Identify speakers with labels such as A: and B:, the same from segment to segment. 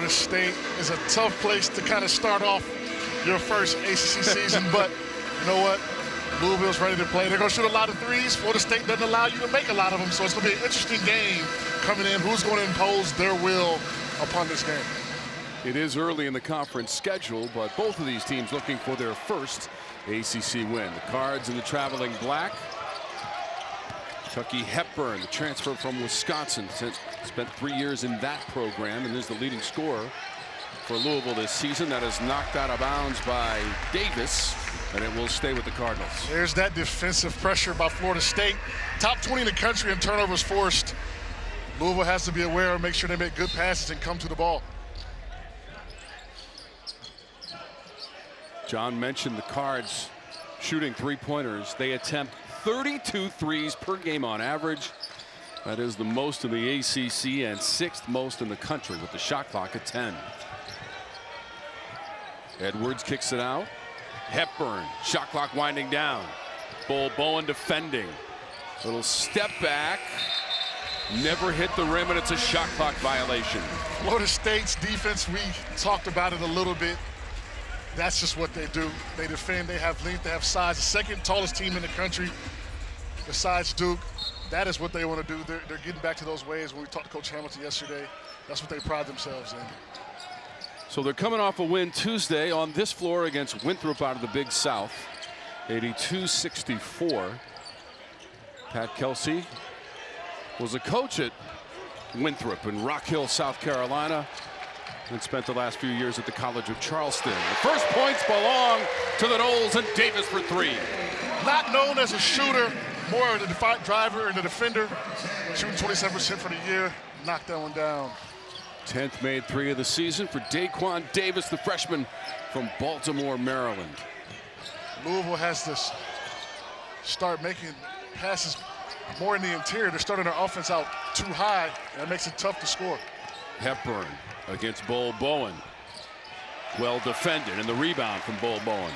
A: Florida State is a tough place to kind of start off your first ACC season, but you know what? Louisville's ready to play. They're going to shoot a lot of threes. Florida State doesn't allow you to make a lot of them, so it's going to be an interesting game coming in. Who's going to impose their will upon this game?
B: It is early in the conference schedule, but both of these teams looking for their first ACC win. The Cards in the traveling black. Chucky Hepburn, the transfer from Wisconsin, spent 3 years in that program and is the leading scorer for Louisville this season. That is knocked out of bounds by Davis, and it will stay with the Cardinals.
A: There's that defensive pressure by Florida State. Top 20 in the country in turnovers forced. Louisville has to be aware and make sure they make good passes and come to the ball.
B: John mentioned the Cards shooting three-pointers. They attempt 32 threes per game on average. That is the most in the ACC and 6th most in the country, with the shot clock at 10. Edwards kicks it out. Hepburn, shot clock winding down. Bowen defending. Little step back. Never hit the rim, and it's a shot clock violation.
A: Florida State's defense, we talked about it a little bit. That's just what they do. They defend, they have length, they have size. The second tallest team in the country besides Duke. That is what they want to do. They're getting back to those ways. When we talked to Coach Hamilton yesterday, that's what they pride themselves in.
B: So they're coming off a win Tuesday on this floor against Winthrop out of the Big South, 82-64. Pat Kelsey was a coach at Winthrop in Rock Hill, South Carolina, and spent the last few years at the College of Charleston. The first points belong to the Noles, and Davis for 3.
A: Not known as a shooter, more of the driver and the defender. Shooting 27% for the year. Knocked that one down.
B: 10th made 3 of the season for Daquan Davis, the freshman from Baltimore, Maryland.
A: Louisville has to start making passes more in the interior. They're starting their offense out too high, and that makes it tough to score.
B: Hepburn against Bowen. Well defended, and the rebound from Bowen.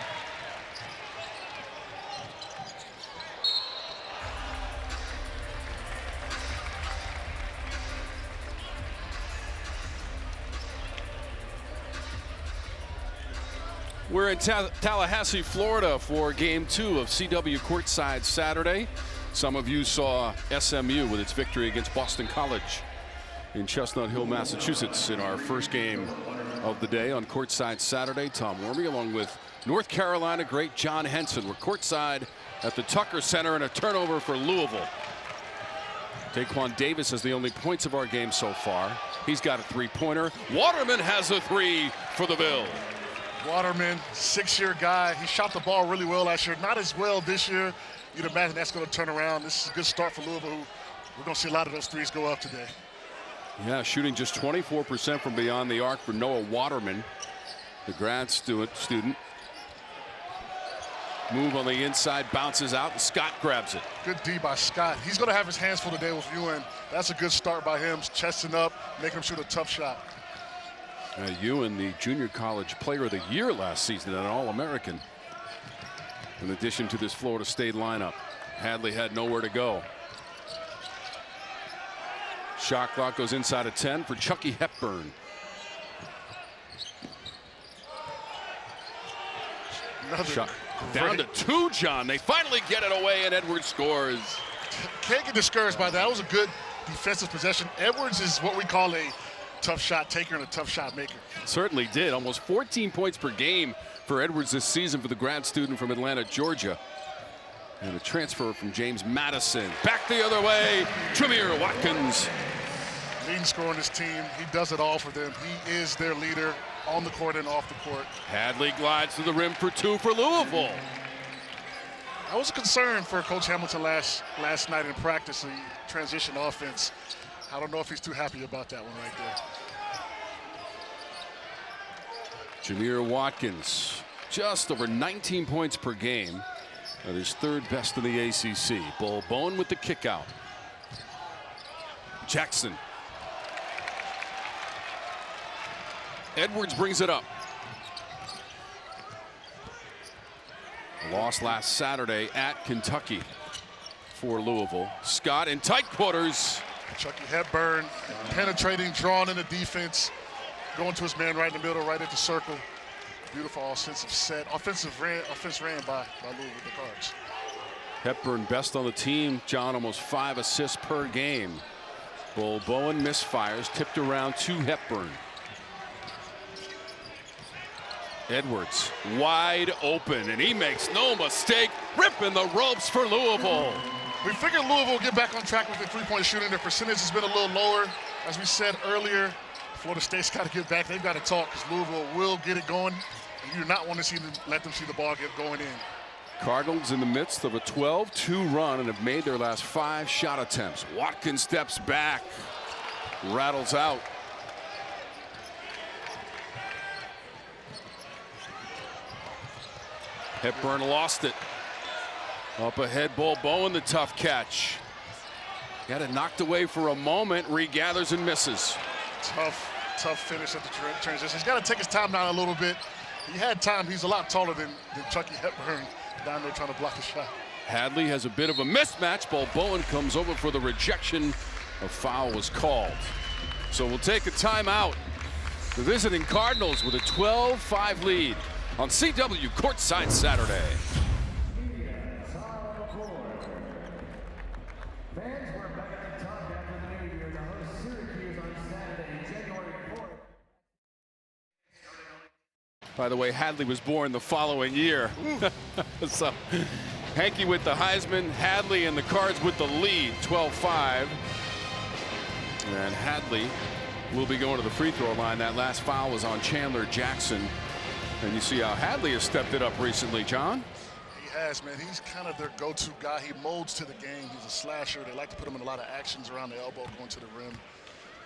B: We're in Tallahassee, Florida for Game 2 of CW Courtside Saturday. Some of you saw SMU with its victory against Boston College in Chestnut Hill, Massachusetts in our first game of the day on Courtside Saturday. Tom Wormy along with North Carolina great John Henson. We're courtside at the Tucker Center, and a turnover for Louisville. Daquan Davis has the only points of our game so far. He's got a three-pointer. Waterman has a 3 for the Bill.
A: Waterman, 6-year guy. He shot the ball really well last year. Not as well this year. You'd imagine that's going to turn around. This is a good start for Louisville. We're going to see a lot of those threes go up today.
B: Yeah, shooting just 24% from beyond the arc for Noah Waterman, the grad student. Move on the inside, bounces out, and Scott grabs it.
A: Good D by Scott. He's going to have his hands full today with Ewan. That's a good start by him, chesting up, making him shoot a tough shot.
B: Ewan, the junior college player of the year last season, and an All-American. In addition to this Florida State lineup, Hadley had nowhere to go. Shot clock goes inside of 10 for Chucky Hepburn. Shot down to 2, John. They finally get it away, and Edwards scores.
A: Can't get discouraged by that. That was a good defensive possession. Edwards is what we call a tough shot taker and a tough shot maker.
B: Certainly did. Almost 14 points per game for Edwards this season for the grad student from Atlanta, Georgia. And a transfer from James Madison. Back the other way, Jamir Watkins.
A: Leading scorer on this team. He does it all for them. He is their leader on the court and off the court.
B: Hadley glides to the rim for 2 for Louisville.
A: That was a concern for Coach Hamilton last night in practice, the transition offense. I don't know if he's too happy about that one right there.
B: Jamir Watkins, just over 19 points per game. That is 3rd best in the ACC. Bowen with the kick out. Jackson. Edwards brings it up. Lost last Saturday at Kentucky for Louisville. Scott in tight quarters.
A: Chucky Hepburn penetrating, drawn in the defense. going to his man right in the middle, right at the circle. Beautiful offensive set. Offense ran by Louisville, the Cards.
B: Hepburn best on the team, John, almost 5 assists per game. Bull Bowen misfires, tipped around to Hepburn. Edwards wide open, and he makes no mistake, ripping the ropes for Louisville.
A: We figured Louisville would get back on track with their three-point shooting. Their percentage has been a little lower. As we said earlier, Florida State's got to get back. They've got to talk because Louisville will get it going. And you do not want to let them see the ball get going in.
B: Cardinals in the midst of a 12-2 run and have made their last 5 shot attempts. Watkins steps back, rattles out. Hepburn lost it. Up ahead, Bull Bowen, the tough catch. Got it knocked away for a moment, regathers and misses.
A: Tough finish at the transition. He's got to take his time down a little bit. He had time. He's a lot taller than Chucky Hepburn down there trying to block the shot.
B: Hadley has a bit of a mismatch. Bull Bowen comes over for the rejection. A foul was called. So we'll take a timeout. The visiting Cardinals with a 12-5 lead on CW Courtside Saturday. By the way, Hadley was born the following year. So Hanky with the Heisman, Hadley and the Cards with the lead, 12-5. And Hadley will be going to the free throw line. That last foul was on Chandler Jackson. And you see how Hadley has stepped it up recently, John.
A: He has, man. He's kind of their go-to guy. He molds to the game. He's a slasher. They like to put him in a lot of actions around the elbow going to the rim.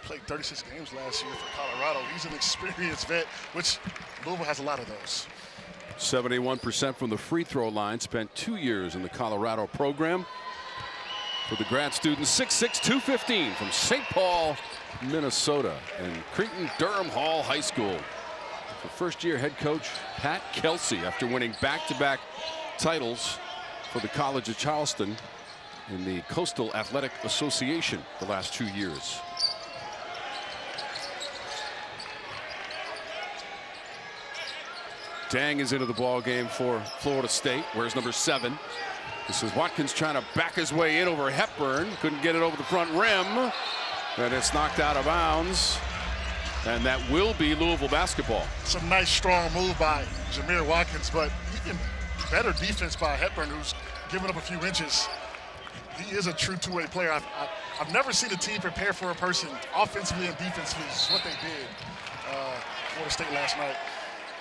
A: Played 36 games last year for Colorado. He's an experienced vet, which Louisville has a lot of those.
B: 71% from the free throw line. Spent 2 years in the Colorado program. For the grad students, 6'6", 215 from St. Paul, Minnesota, and Creighton-Durham Hall High School. For first-year head coach Pat Kelsey, after winning back-to-back titles for the College of Charleston in the Coastal Athletic Association the last 2 years. Dang is into the ball game for Florida State. Where's number 7? This is Watkins trying to back his way in over Hepburn. Couldn't get it over the front rim. And it's knocked out of bounds. And that will be Louisville basketball.
A: Some nice, strong move by Jamir Watkins, but even better defense by Hepburn, who's given up a few inches. He is a true two-way player. I've never seen a team prepare for a person offensively and defensively. This is what they did Florida State last night.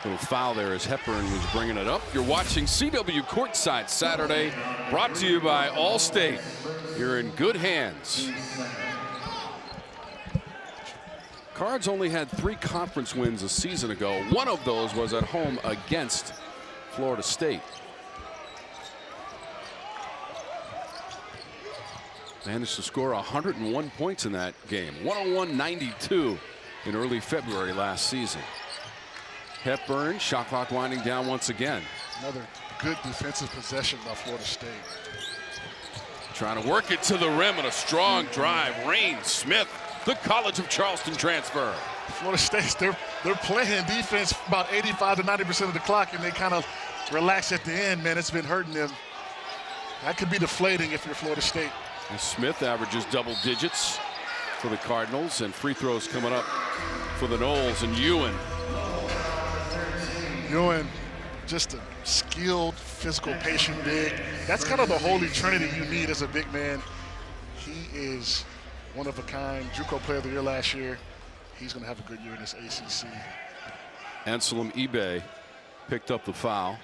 B: Little foul there as Hepburn was bringing it up. You're watching CW Courtside Saturday, brought to you by Allstate. You're in good hands. Cards only had 3 conference wins a season ago. One of those was at home against Florida State. Managed to score 101 points in that game. 101-92 in early February last season. Hepburn, shot clock winding down once again.
A: Another good defensive possession by Florida State.
B: Trying to work it to the rim and a strong drive. Reyne Smith, the College of Charleston transfer.
A: Florida State, they're playing defense about 85 to 90% of the clock, and they kind of relax at the end, man. It's been hurting them. That could be deflating if you're Florida State.
B: And Smith averages double digits for the Cardinals, and free throws coming up for the Noles. And Ewan,
A: just a skilled, physical, patient big. That's kind of the holy trinity you need as a big man. He is one of a kind. JUCO Player of the Year last year. He's going to have a good year in this ACC.
B: Anselm Ebay picked up the foul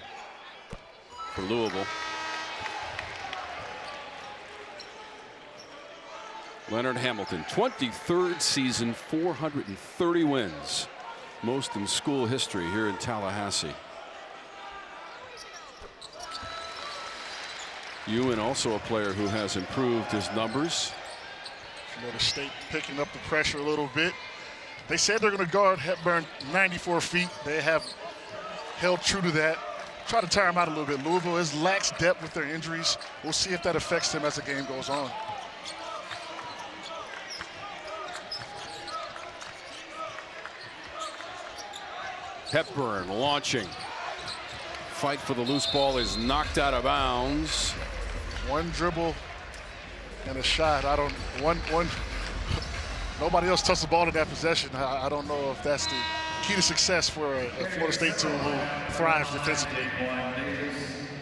B: for Louisville. Leonard Hamilton, 23rd season, 430 wins. Most in school history here in Tallahassee. Ewan also a player who has improved his numbers.
A: Florida State picking up the pressure a little bit. They said they're going to guard Hepburn 94 feet. They have held true to that. Try to tire him out a little bit. Louisville has lacks depth with their injuries. We'll see if that affects them as the game goes on.
B: Hepburn launching. Fight for the loose ball is knocked out of bounds.
A: One dribble and a shot. Nobody else touched the ball in that possession. I don't know if that's the key to success for a Florida State team who thrives defensively.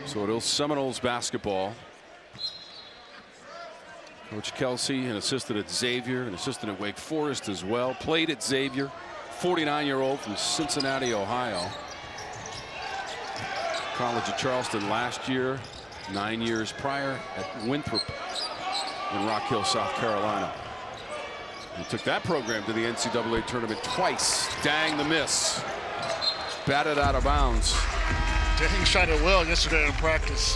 B: So it is Seminoles basketball. Coach Kelsey, an assistant at Xavier, an assistant at Wake Forest as well. Played at Xavier. 49-year-old from Cincinnati, Ohio. College of Charleston last year. 9 years prior at Winthrop in Rock Hill, South Carolina. He took that program to the NCAA tournament twice. Dang the miss. Batted out of bounds.
A: Dang shot it well yesterday in practice.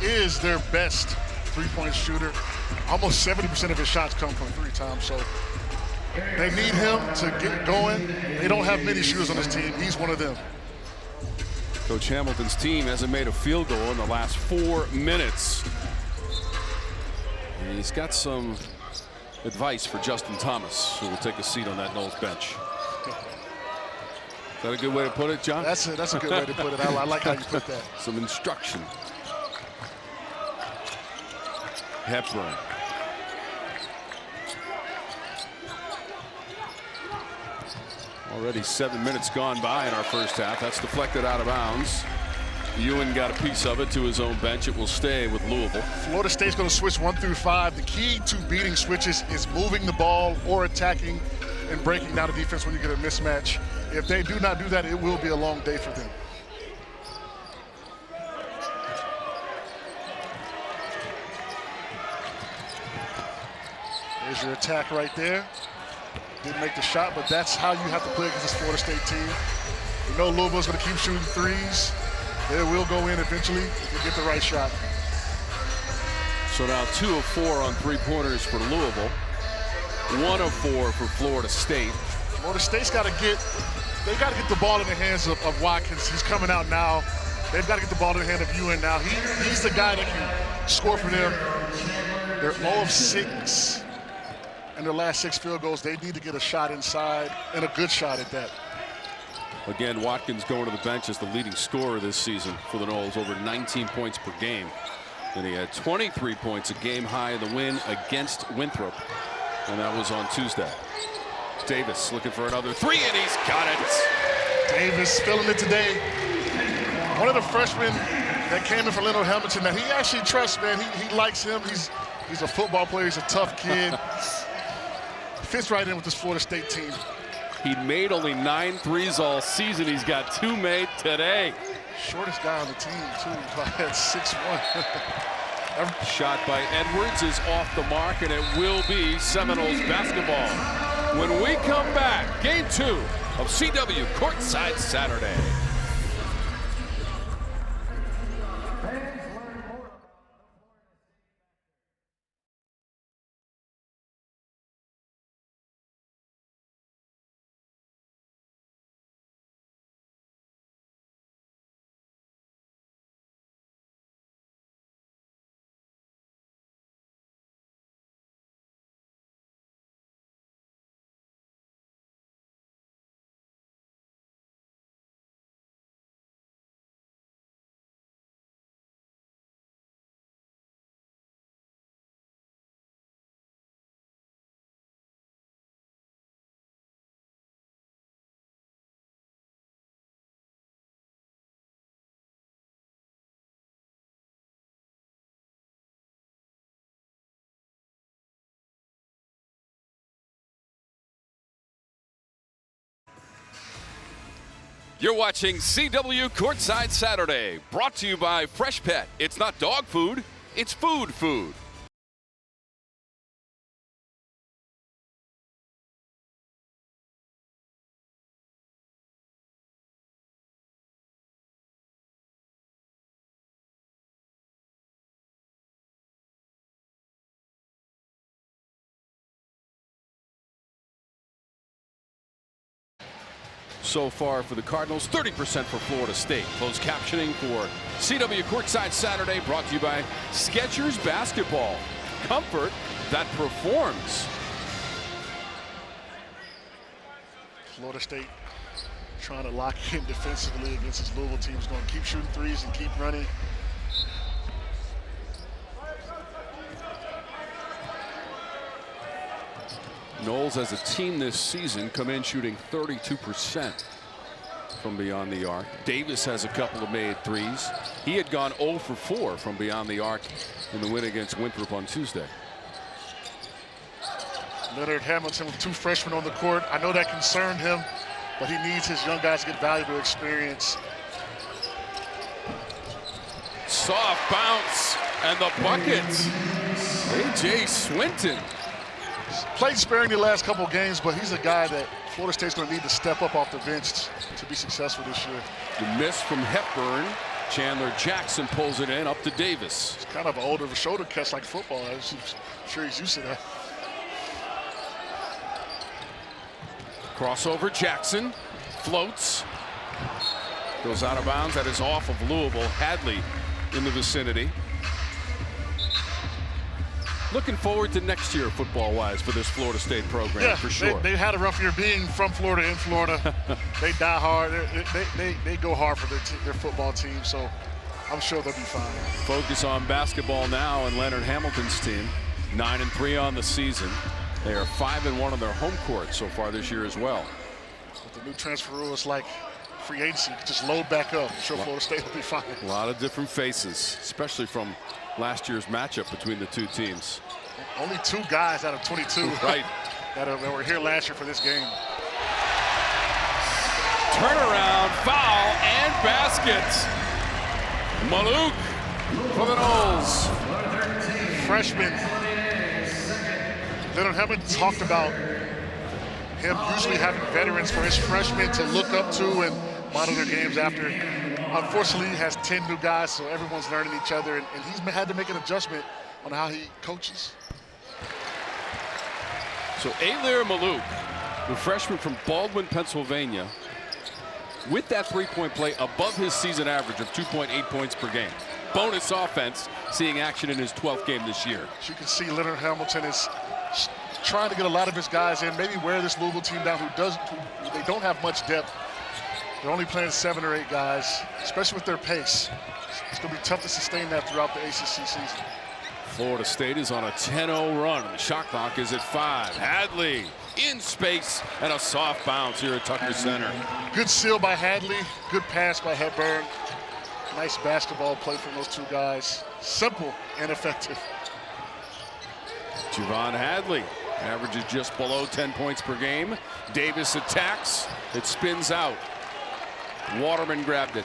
A: He is their best three-point shooter. Almost 70% of his shots come from three times. So they need him to get going. They don't have many shooters on this team. He's one of them.
B: Coach Hamilton's team hasn't made a field goal in the last 4 minutes. And he's got some advice for Justin Thomas, who will take a seat on that Noles bench. Is that a good way to put it, John?
A: That's a good way to put it. I like how you put that.
B: Some instruction. Hepburn. Already 7 minutes gone by in our first half. That's deflected out of bounds. Ewan got a piece of it to his own bench. It will stay with Louisville.
A: Florida State's going to switch 1 through 5. The key to beating switches is moving the ball or attacking and breaking down the defense when you get a mismatch. If they do not do that, it will be a long day for them. There's your attack right there. Didn't make the shot, but that's how you have to play against this Florida State team. You know Louisville's going to keep shooting threes. They will go in eventually if you get the right shot.
B: So now 2 of 4 on three-pointers for Louisville. 1 of 4 for Florida State.
A: Florida State's got to get the ball in the hands of Watkins. He's coming out now. They've got to get the ball in the hand of Ewan now. He's the guy that can score for them. They're 0 of 6 in their last 6 field goals. They need to get a shot inside, and a good shot at that.
B: Again, Watkins going to the bench as the leading scorer this season for the Noles, over 19 points per game. And he had 23 points, a game high in the win against Winthrop, and that was on Tuesday. Davis looking for another 3, and he's got it.
A: Davis feeling it today. One of the freshmen that came in for Leonard Hamilton that he actually trusts, man. He likes him. He's a football player. He's a tough kid. Fits right in with this Florida State team.
B: He made only 9 threes all season. He's got 2 made today.
A: Shortest guy on the team, too, at 6'1".
B: Shot by Edwards is off the mark, and it will be Seminoles basketball. When we come back, game 2 of CW Courtside Saturday. You're watching CW Courtside Saturday, brought to you by Fresh Pet. It's not dog food, it's food food. So far for the Cardinals, 30% for Florida State. Closed captioning for CW Courtside Saturday, brought to you by Skechers Basketball. Comfort that performs.
A: Florida State trying to lock in defensively against his Louisville team. He's going to keep shooting threes and keep running.
B: Noles as a team this season come in shooting 32% from beyond the arc. Davis has a couple of made threes. He had gone 0 for 4 from beyond the arc in the win against Winthrop on Tuesday.
A: Leonard Hamilton with 2 freshmen on the court. I know that concerned him, but he needs his young guys to get valuable experience.
B: Soft bounce and the bucket. A.J. Swinton.
A: Played sparing the last couple of games, but he's a guy that Florida State's going to need to step up off the bench to be successful this year.
B: The miss from Hepburn. Chandler Jackson pulls it in up to Davis.
A: It's kind of an older shoulder catch like football. I'm sure he's used to that.
B: Crossover, Jackson floats. Goes out of bounds. That is off of Louisville. Hadley in the vicinity. Looking forward to next year football-wise for this Florida State program,
A: yeah,
B: for sure.
A: They had a rough year being from Florida, in Florida. They die hard. They go hard for their football team, so I'm sure they'll be fine.
B: Focus on basketball now and Leonard Hamilton's team. 9-3 on the season. They are 5-1 on their home court so far this year as well.
A: With the new transfer rule, it's like free agency. Just load back up. I'm sure Florida State will be fine.
B: A lot of different faces, especially from last year's matchup between the two teams.
A: Only 2 guys out of 22
B: right.
A: that were here last year for this game.
B: Turnaround, foul, and basket. Maluk for the Noles.
A: Freshman. Leonard Hamilton talked about him usually having veterans for his freshmen to look up to and monitor games after. Unfortunately, he has 10 new guys, so everyone's learning each other, and he's had to make an adjustment on how he coaches.
B: So Alir Maluk, the freshman from Baldwin, Pennsylvania, with that three-point play above his season average of 2.8 points per game. Bonus offense, seeing action in his 12th game this year.
A: As you can see, Leonard Hamilton is trying to get a lot of his guys in, maybe wear this Louisville team down who they don't have much depth. They're only playing 7 or 8 guys, especially with their pace. It's going to be tough to sustain that throughout the ACC season.
B: Florida State is on a 10-0 run, and the shot clock is at 5. Hadley in space and a soft bounce here at Tucker Center.
A: Good seal by Hadley, good pass by Hepburn. Nice basketball play from those 2 guys. Simple and effective.
B: Javon Hadley averages just below 10 points per game. Davis attacks. It spins out. Waterman grabbed it.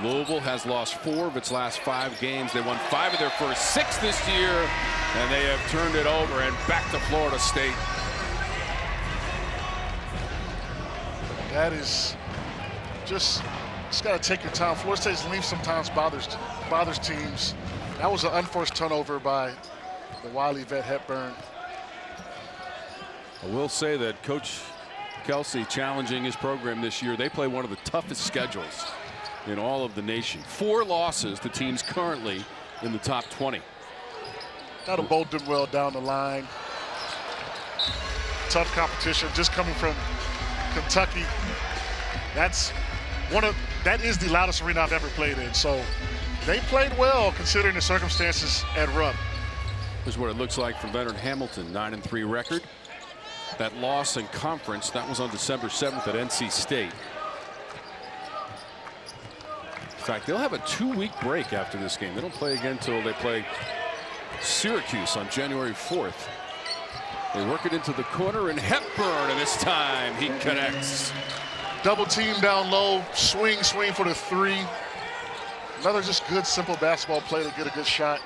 B: Louisville has lost 4 of its last 5 games. They won 5 of their first 6 this year, and they have turned it over and back to Florida State.
A: That is just got to take your time. Florida State's length sometimes bothers teams. That was an unforced turnover by the wily vet Hepburn.
B: I will say that Coach Kelsey challenging his program this year. They play one of the toughest schedules in all of the nation. 4 losses to teams currently in the top 20.
A: That'll bode them well down the line. Tough competition, just coming from Kentucky. That is the loudest arena I've ever played in. So they played well considering the circumstances at Rupp.
B: Here's what it looks like for Leonard Hamilton, 9-3 record. That loss in conference, that was on December 7th at NC State. In fact, they'll have a 2-week break after this game. They don't play again until they play Syracuse on January 4th. They work it into the corner, and Hepburn, and this time he connects.
A: Double team down low, swing for the 3. Another just good, simple basketball play to get a good shot.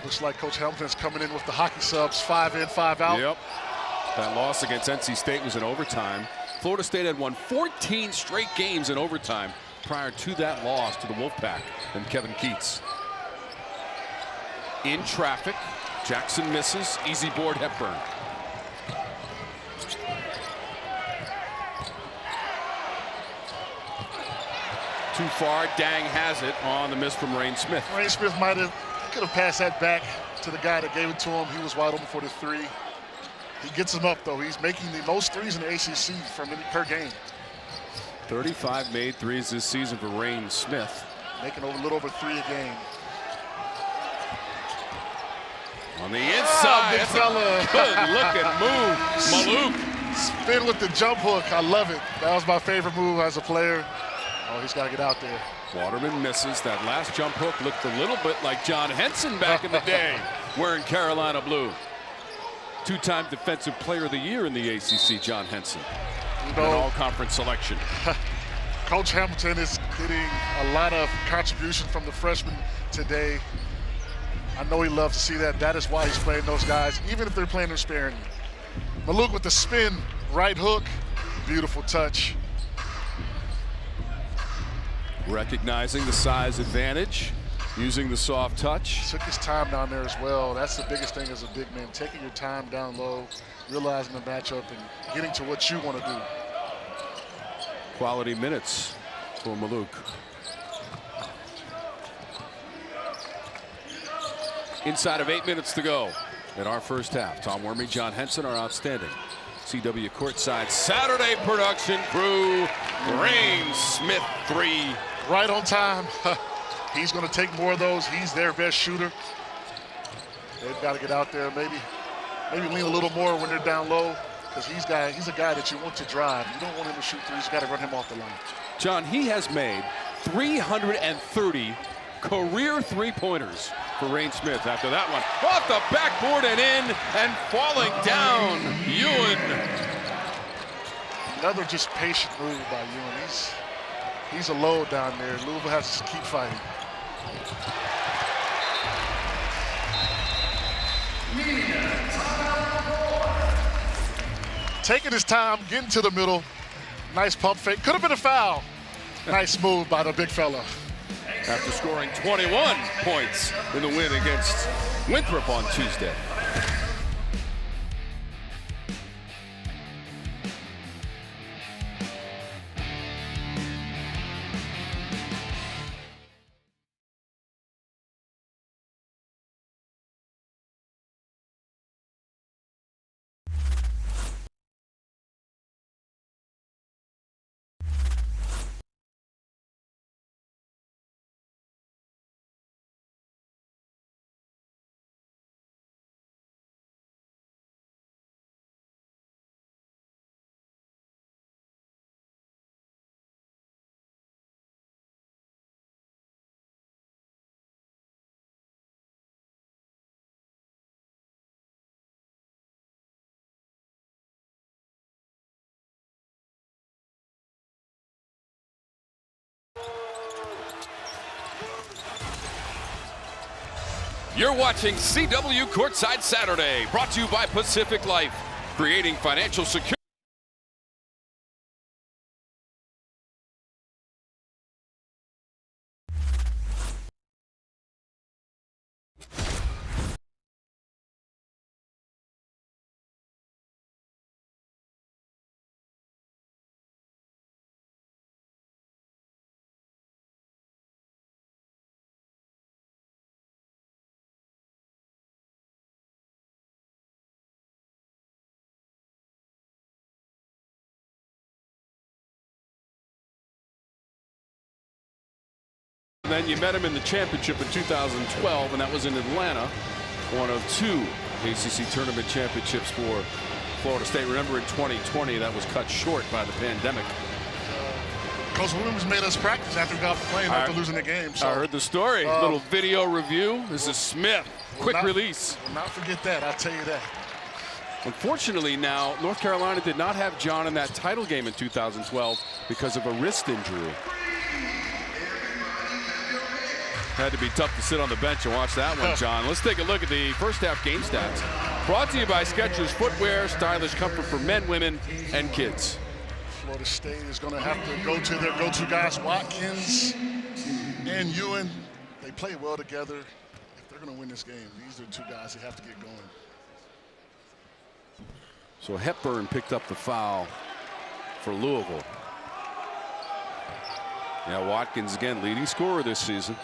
A: Looks like Coach Hamilton's coming in with the hockey subs, 5 in, 5 out.
B: Yep. That loss against NC State was in overtime. Florida State had won 14 straight games in overtime prior to that loss to the Wolfpack and Kevin Keats. In traffic, Jackson misses, easy board Hepburn. Too far, Dang has it on the miss from Reyne Smith.
A: Reyne Smith could have passed that back to the guy that gave it to him. He was wide open for the three. He gets him up, though. He's making the most threes in the ACC per game.
B: 35 made threes this season for Reyne Smith.
A: Making a little over 3 a game.
B: On the inside,
A: big fella.
B: Good looking move. Maluk.
A: Spin with the jump hook. I love it. That was my favorite move as a player. Oh, he's got to get out there.
B: Waterman misses. That last jump hook looked a little bit like John Henson back in the day, wearing Carolina blue. 2-time Defensive Player of the Year in the ACC, John Henson. An all-conference selection.
A: Coach Hamilton is getting a lot of contribution from the freshmen today. I know he loves to see that. That is why he's playing those guys, even if they're playing them sparingly. Maluk with the spin, right hook, beautiful touch.
B: Recognizing the size advantage, using the soft touch.
A: Took his time down there as well. That's the biggest thing as a big man, taking your time down low, realizing the matchup and getting to what you want to do.
B: Quality minutes for Maluk. Inside of 8 minutes to go in our first half. Tom Wormy, John Henson, our outstanding CW courtside Saturday production crew. Reyne Smith 3.
A: Right on time. He's going to take more of those. He's their best shooter. They've got to get out there, maybe lean a little more when they're down low, because he's a guy that you want to drive. You don't want him to shoot threes. You got to run him off the line.
B: John, he has made 330 career three-pointers for Reyne Smith after that one. Off the backboard and in, and falling down, Ewan.
A: Another just patient move by Ewan. He's a load down there. Louisville has to keep fighting. Taking his time, getting to the middle. Nice pump fake. Could have been a foul. Nice move by the big fella.
B: After scoring 21 points in the win against Winthrop on Tuesday. You're watching CW Courtside Saturday, brought to you by Pacific Life, creating financial security. Then you met him in the championship in 2012, and that was in Atlanta, one of 2 ACC tournament championships for Florida State. Remember, in 2020, that was cut short by the pandemic.
A: Coach Williams made us practice after we got off the plane after losing the game. So,
B: I heard the story. Little video review. This is Smith. Quick release.
A: Will not forget that. I'll tell you that.
B: Unfortunately, now North Carolina did not have John in that title game in 2012 because of a wrist injury. Had to be tough to sit on the bench and watch that one, John. Let's take a look at the first half game stats. Brought to you by Skechers Footwear, stylish comfort for men, women, and kids.
A: Florida State is going to have to go to their go-to guys, Watkins and Ewan. They play well together. If they're going to win this game, these are 2 guys they have to get going.
B: So Hepburn picked up the foul for Louisville. Yeah, Watkins again, leading scorer this season.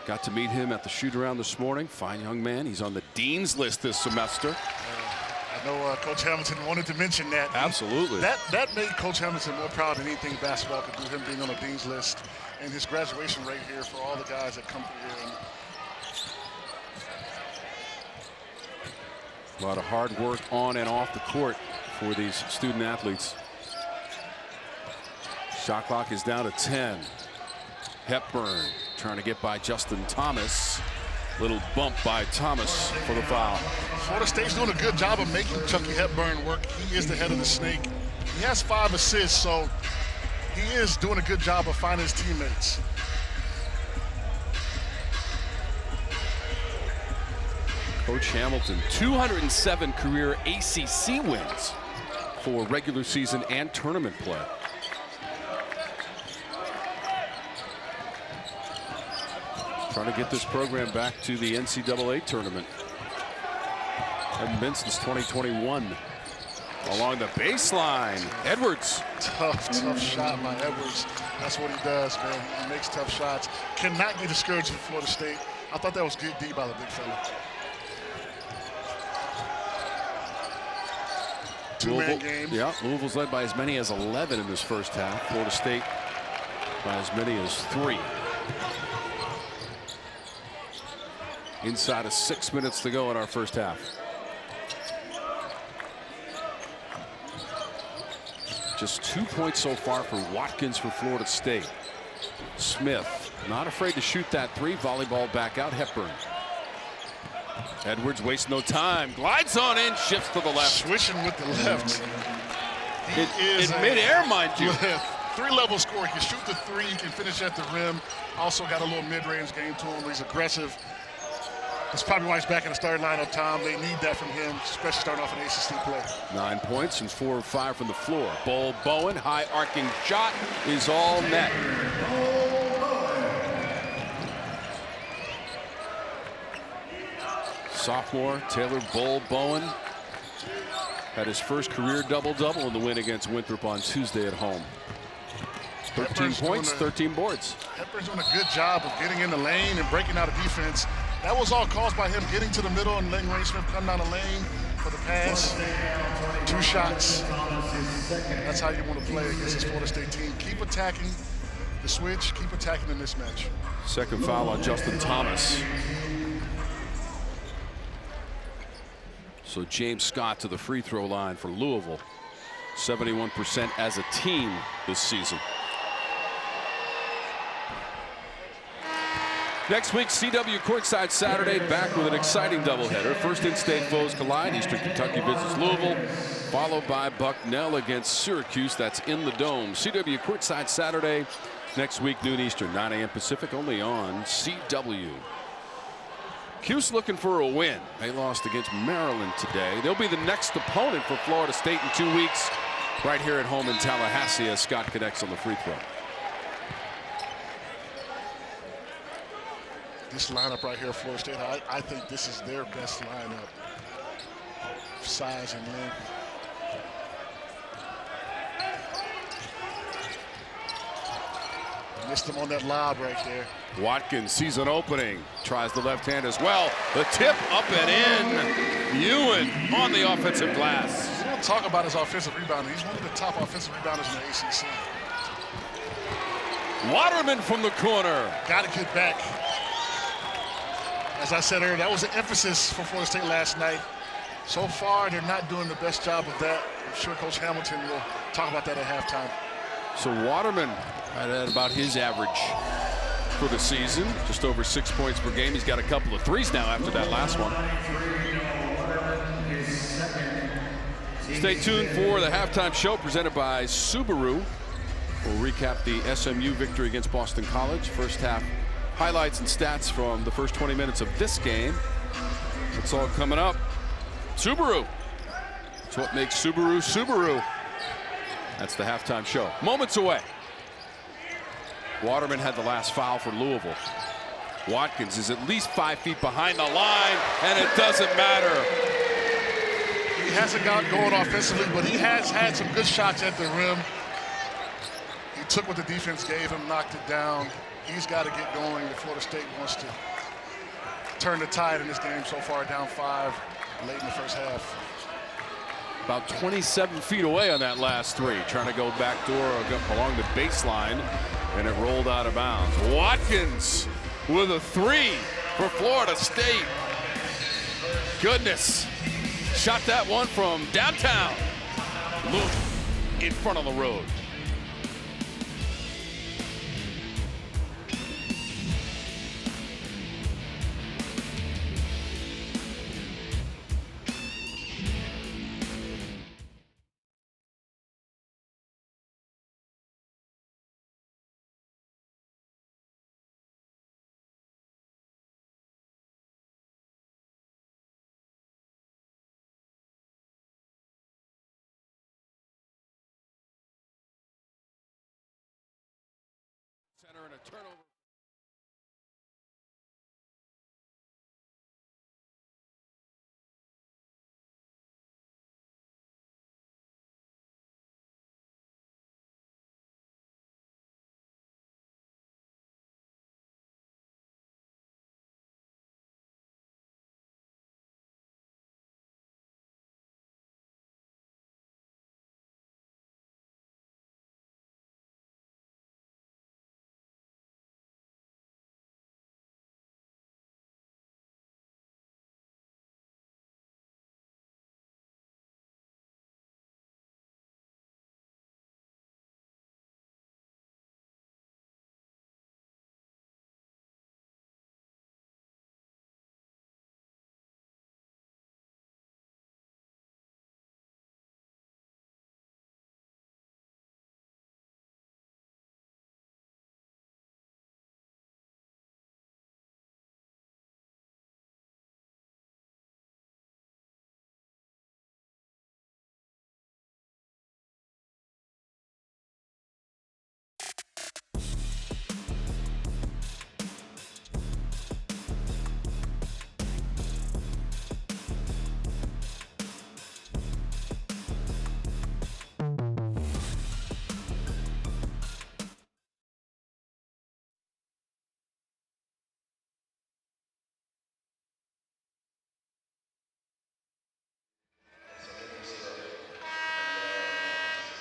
B: Got to meet him at the shoot-around this morning. Fine young man. He's on the dean's list this semester.
A: I know Coach Hamilton wanted to mention that.
B: Absolutely.
A: That made Coach Hamilton more proud than anything basketball could do, him being on the dean's list and his graduation rate here for all the guys that come through here.
B: A lot of hard work on and off the court for these student athletes. Shot clock is down to 10. Hepburn trying to get by Justin Thomas. Little bump by Thomas for the foul.
A: Florida State's doing a good job of making Chucky Hepburn work. He is the head of the snake. He has 5 assists, so he is doing a good job of finding his teammates.
B: Coach Hamilton, 207 career ACC wins for regular season and tournament play. Trying to get this program back to the NCAA tournament. Hadn't been since 2021. Along the baseline, Edwards.
A: Tough shot by Edwards. That's what he does, man. He makes tough shots. Cannot get discouraged in Florida State. I thought that was good D by the big fella. Two-man game.
B: Yeah, Louisville's led by as many as 11 in this first half. Florida State by as many as 3. Inside of 6 minutes to go in our first half. Just 2 points so far for Watkins for Florida State. Smith not afraid to shoot that 3. Volleyball back out. Hepburn. Edwards wastes no time. Glides on in. Shifts to the left.
A: Switching with the left.
B: In midair, mind you.
A: 3-level score. He can shoot the 3. He can finish at the rim. Also got a little mid-range game to him. He's aggressive. That's probably why he's back in the starting lineup, Tom. They need that from him, especially starting off an ACC play. 9
B: points and 4 of 5 from the floor. Bull Bowen, high arcing shot is all net. Sophomore Taylor Bull Bowen had his first career double-double in the win against Winthrop on Tuesday at home. 13 points, 13 boards.
A: Hepburn's doing a good job of getting in the lane and breaking out of defense. That was all caused by him getting to the middle and letting Reyne Smith come down the lane for the pass. 2 shots. That's how you want to play against this Florida State team. Keep attacking the switch, keep attacking the mismatch.
B: Second foul on Justin Thomas. So James Scott to the free throw line for Louisville. 71% as a team this season. Next week, CW courtside Saturday, back with an exciting doubleheader. First in-state foes collide. Eastern Kentucky visits Louisville, followed by Bucknell against Syracuse. That's in the Dome. CW courtside Saturday, next week, noon Eastern, 9 a.m. Pacific, only on CW. Cuse looking for a win. They lost against Maryland today. They'll be the next opponent for Florida State in 2 weeks, right here at home in Tallahassee, as Scott connects on the free throw.
A: This lineup right here, Florida State, I think this is their best lineup. Size and length. Missed him on that lob right there.
B: Watkins sees an opening, tries the left hand as well. The tip up and in. Ewan on the offensive glass.
A: We don't talk about his offensive rebounding. He's one of the top offensive rebounders in the ACC.
B: Waterman from the corner.
A: Got to get back. As I said earlier, that was the emphasis for Florida State last night. So far, they're not doing the best job of that. I'm sure Coach Hamilton will talk about that at halftime.
B: So Waterman at about his average for the season, just over 6 points per game. He's got a couple of threes now after that last one. Stay tuned for the halftime show presented by Subaru. We'll recap the SMU victory against Boston College. First half highlights and stats from the first 20 minutes of this game. It's all coming up. Subaru. It's what makes Subaru Subaru. That's the halftime show. Moments away. Waterman had the last foul for Louisville. Watkins is at least 5 feet behind the line, and it doesn't matter.
A: He hasn't got going offensively, but he has had some good shots at the rim. He took what the defense gave him, knocked it down. He's got to get going if Florida State wants to turn the tide in this game. So far down 5 late in the first half.
B: About 27 feet away on that last three. Trying to go backdoor along the baseline, and it rolled out of bounds. Watkins with a 3 for Florida State. Goodness. Shot that one from downtown. Louisville in front of the road. Center and a turnover.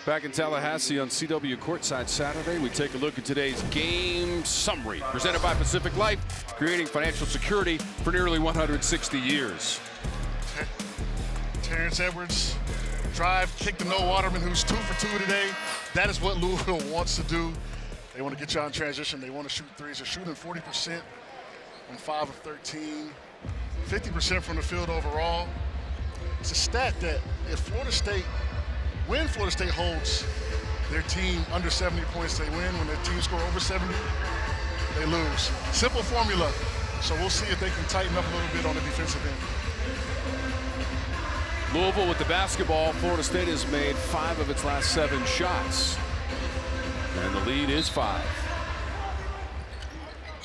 B: Back in Tallahassee on CW Courtside Saturday, we take a look at today's game summary presented by Pacific Life, creating financial security for nearly 160 years.
A: Terrence Edwards drive, kick to Noah Waterman, who's 2 for 2 today. That is what Louisville wants to do. They want to get you on transition. They want to shoot threes. They're shooting 40% on 5 of 13, 50% from the field overall. It's a stat that if when Florida State holds their team under 70 points, they win. When their team score over 70, they lose. Simple formula. So we'll see if they can tighten up a little bit on the defensive end.
B: Louisville with the basketball. Florida State has made 5 of its last 7 shots. And the lead is 5.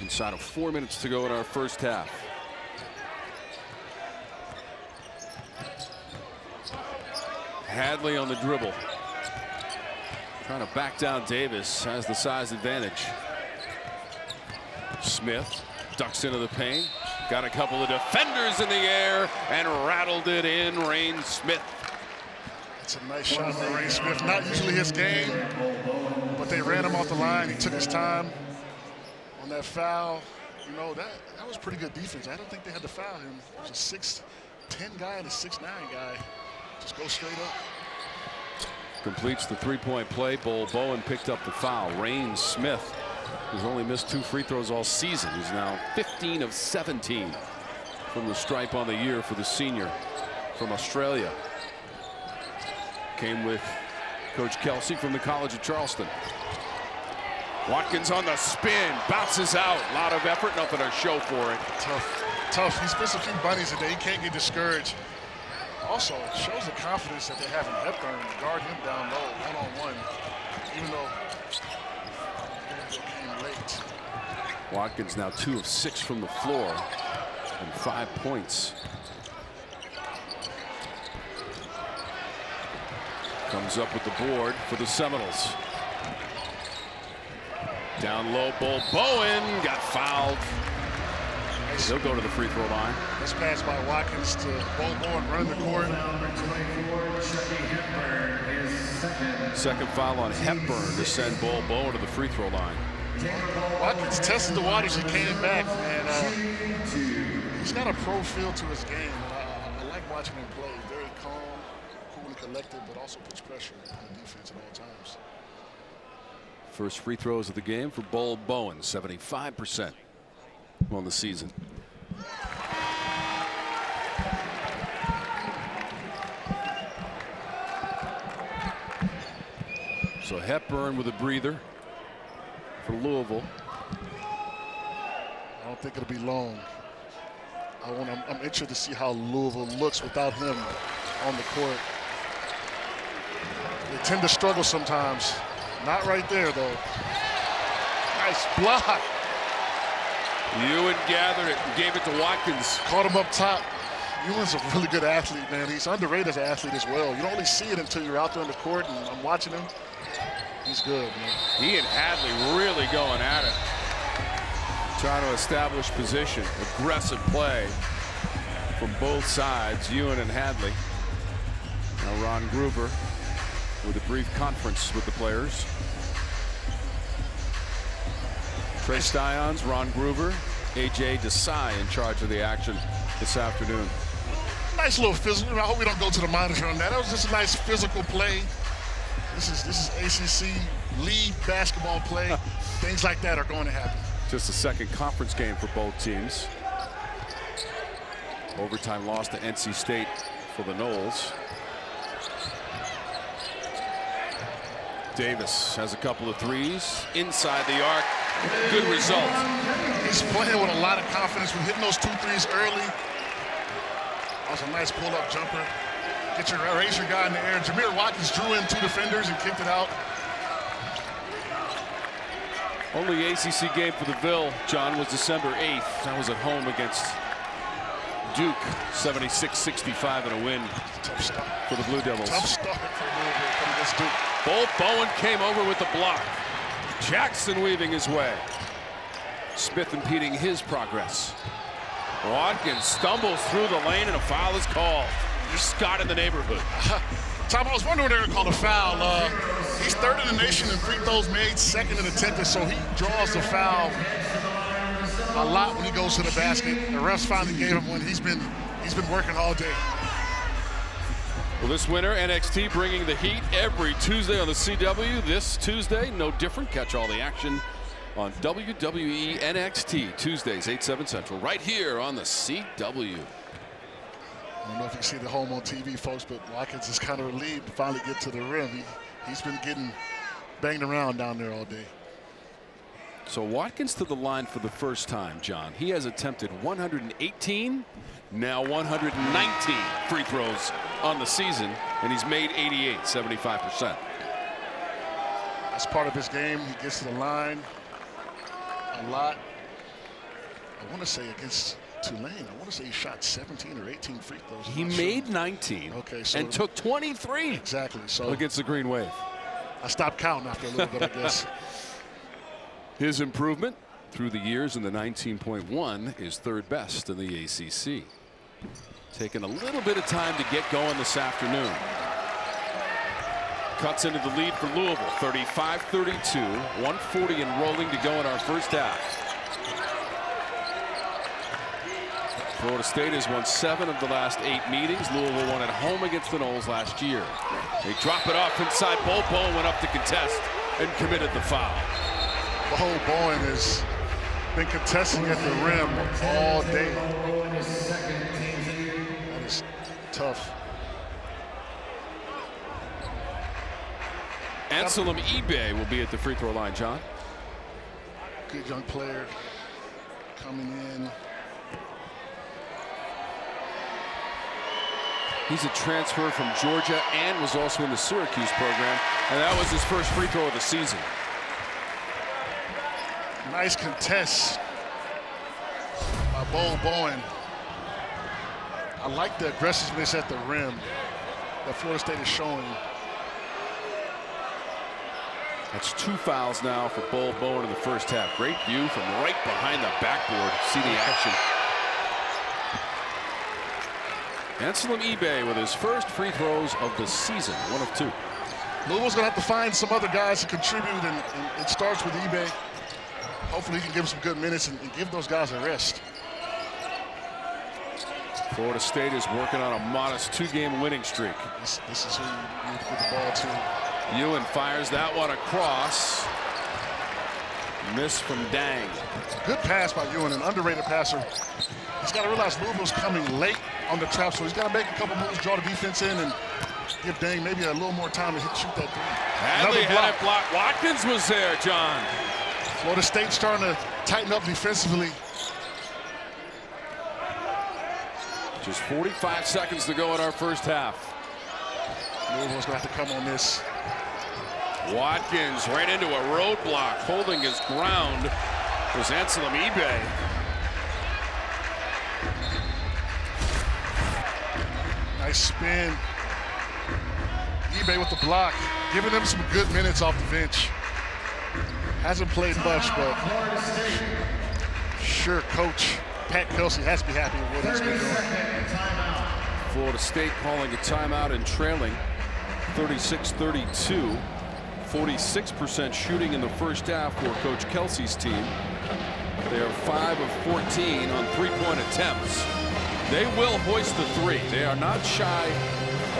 B: Inside of 4 minutes to go in our first half. Hadley on the dribble. Trying to back down Davis, has the size advantage. Smith ducks into the paint. Got a couple of defenders in the air and rattled it in. Reyne Smith.
A: It's a nice shot by Reyne Smith. Not usually his game, but they ran him off the line. He took his time on that foul. You know, that was pretty good defense. I don't think they had to foul him. It was a 6'10" guy and a 6'9" guy. Just go straight up.
B: Completes the three-point play. Bowen picked up the foul. Reyne Smith, who's only missed 2 free throws all season. He's now 15 of 17 from the stripe on the year for the senior from Australia. Came with Coach Kelsey from the College of Charleston. Watkins on the spin, bounces out. A lot of effort, nothing to show for it.
A: Tough. He's missed a few bunnies today. He can't get discouraged. Also, it shows the confidence that they have in Hepburn to guard him down low, one-on-one, even though he came late.
B: Watkins now 2 of 6 from the floor and 5 points. Comes up with the board for the Seminoles. Down low, Bull Bowen got fouled. He'll go to the free throw line.
A: This pass by Watkins to Bull Bowen running the court.
B: Second foul on Hepburn to send Bull Bowen to the free throw line.
A: Watkins tested the waters. He came back, and he's got a pro feel to his game. I like watching him play. Very calm, cool and collected, but also puts pressure on the defense at all times.
B: First free throws of the game for Bull Bowen, 75% on the season. So Hepburn with a breather for Louisville.
A: I don't think it'll be long. I'm interested to see how Louisville looks without him on the court. They tend to struggle sometimes. Not right there, though. Nice block.
B: Ewan gathered it and gave it to Watkins.
A: Caught him up top. Ewan's a really good athlete, man. He's underrated as an athlete as well. You don't really see it until you're out there on the court, and I'm watching him. He's good, man.
B: He and Hadley really going at it. Trying to establish position. Aggressive play from both sides, Ewan and Hadley. Now Ron Groover with a brief conference with the players. Trey Styons, Ron Groover, A.J. Desai in charge of the action this afternoon.
A: Nice little physical. I hope we don't go to the monitor on that. That was just a nice physical play. This is ACC league basketball play. Things like that are going to happen.
B: Just a second conference game for both teams. Overtime loss to NC State for the Noles. Davis has a couple of threes inside the arc. Good result.
A: He's playing with a lot of confidence. We're hitting those 2 threes early. That was a nice pull-up jumper. Raise your guy in the air. Jamir Watkins drew in 2 defenders and kicked it out.
B: Only ACC game for the Ville, John, was December 8th. That was at home against Duke, 76-65 in a win
A: Tough start
B: for the Blue Devils.
A: Tough start for Louisville coming against Duke.
B: Bull Bowen came over with the block. Jackson weaving his way. Smith impeding his progress. Watkins stumbles through the lane and a foul is called. Scott in the neighborhood.
A: Tom, I was wondering when they were called a foul. He's 3rd in the nation in free throws made, 2nd in attempted, so he draws the foul a lot when he goes to the basket. The refs finally gave him one. He's been working all day.
B: Well, this winter, NXT bringing the heat every Tuesday on the CW. This Tuesday, no different. Catch all the action on WWE NXT, Tuesdays, 8/7 Central, right here on the CW.
A: I don't know if you see the home on TV, folks, but Watkins is kind of relieved to finally get to the rim. He's been getting banged around down there all day.
B: So Watkins to the line for the first time, John. He has attempted 118, now 119 free throws on the season, and he's made 88, 75%.
A: That's part of his game. He gets to the line a lot. I want to say against Tulane, I want to say he shot 17 or 18 free throws.
B: He made 19 and took 23
A: exactly so
B: against the Green Wave.
A: I stopped counting after a little bit, I guess.
B: His improvement through the years in the 19.1 is 3rd best in the ACC. Taking a little bit of time to get going this afternoon. Cuts into the lead for Louisville, 35-32, 140 and rolling to go in our first half. Florida State has won 7 of the last 8 meetings. Louisville won at home against the Noles last year. They drop it off inside. Bull Bowen went up to contest and committed the foul.
A: Bull Bowen has been contesting at the rim all day. That is tough.
B: Anselm eBay will be at the free throw line, John.
A: Good young player coming in.
B: He's a transfer from Georgia and was also in the Syracuse program, and that was his first free throw of the season.
A: Nice contest by Bull Bowen. I like the aggressiveness at the rim that Florida State is showing.
B: That's 2 fouls now for Bull Bowen in the first half. Great view from right behind the backboard. See the action. Anselm eBay with his first free throws of the season, 1 of 2.
A: Louisville's going to have to find some other guys to contribute, and it starts with eBay. Hopefully he can give them some good minutes and give those guys a rest.
B: Florida State is working on a modest 2-game winning streak.
A: This is who you need to get the ball to.
B: Ewan fires that one across. Miss from Dang.
A: Good pass by Ewan, an underrated passer. He's got to realize Louisville's coming late on the trap, so he's got to make a couple moves, draw the defense in, and give Dang maybe a little more time to shoot that three.
B: Hadley had it blocked. Watkins was there, John.
A: Florida State's starting to tighten up defensively.
B: Just 45 seconds to go in our first half.
A: Louisville's going to have to come on this.
B: Watkins right into a roadblock, holding his ground was Anselm eBay.
A: Nice spin. eBay with the block, giving them some good minutes off the bench. Hasn't played much, but sure, Coach Pat Kelsey has to be happy with what he's been doing.
B: Florida State calling a timeout and trailing 36-32. 46% shooting in the first half for Coach Kelsey's team. They are 5 of 14 on 3-point attempts. They will hoist the 3. They are not shy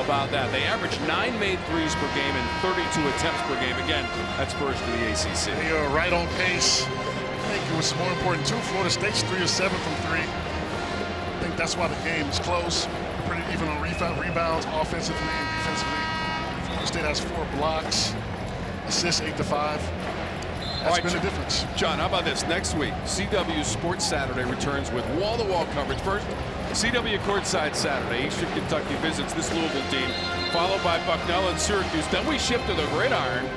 B: about that. They average 9 made threes per game and 32 attempts per game. Again, that's first in the ACC.
A: They are right on pace. I think it was more important too. Florida State's 3 of 7 from 3. I think that's why the game is close. Pretty even on rebounds, offensively and defensively. Florida State has 4 blocks, assists 8 to 5. That's been the difference.
B: John, how about this? Next week, CW Sports Saturday returns with wall-to-wall coverage. First, CW Courtside Saturday. Eastern Kentucky visits this Louisville team, followed by Bucknell and Syracuse. Then we shift to the gridiron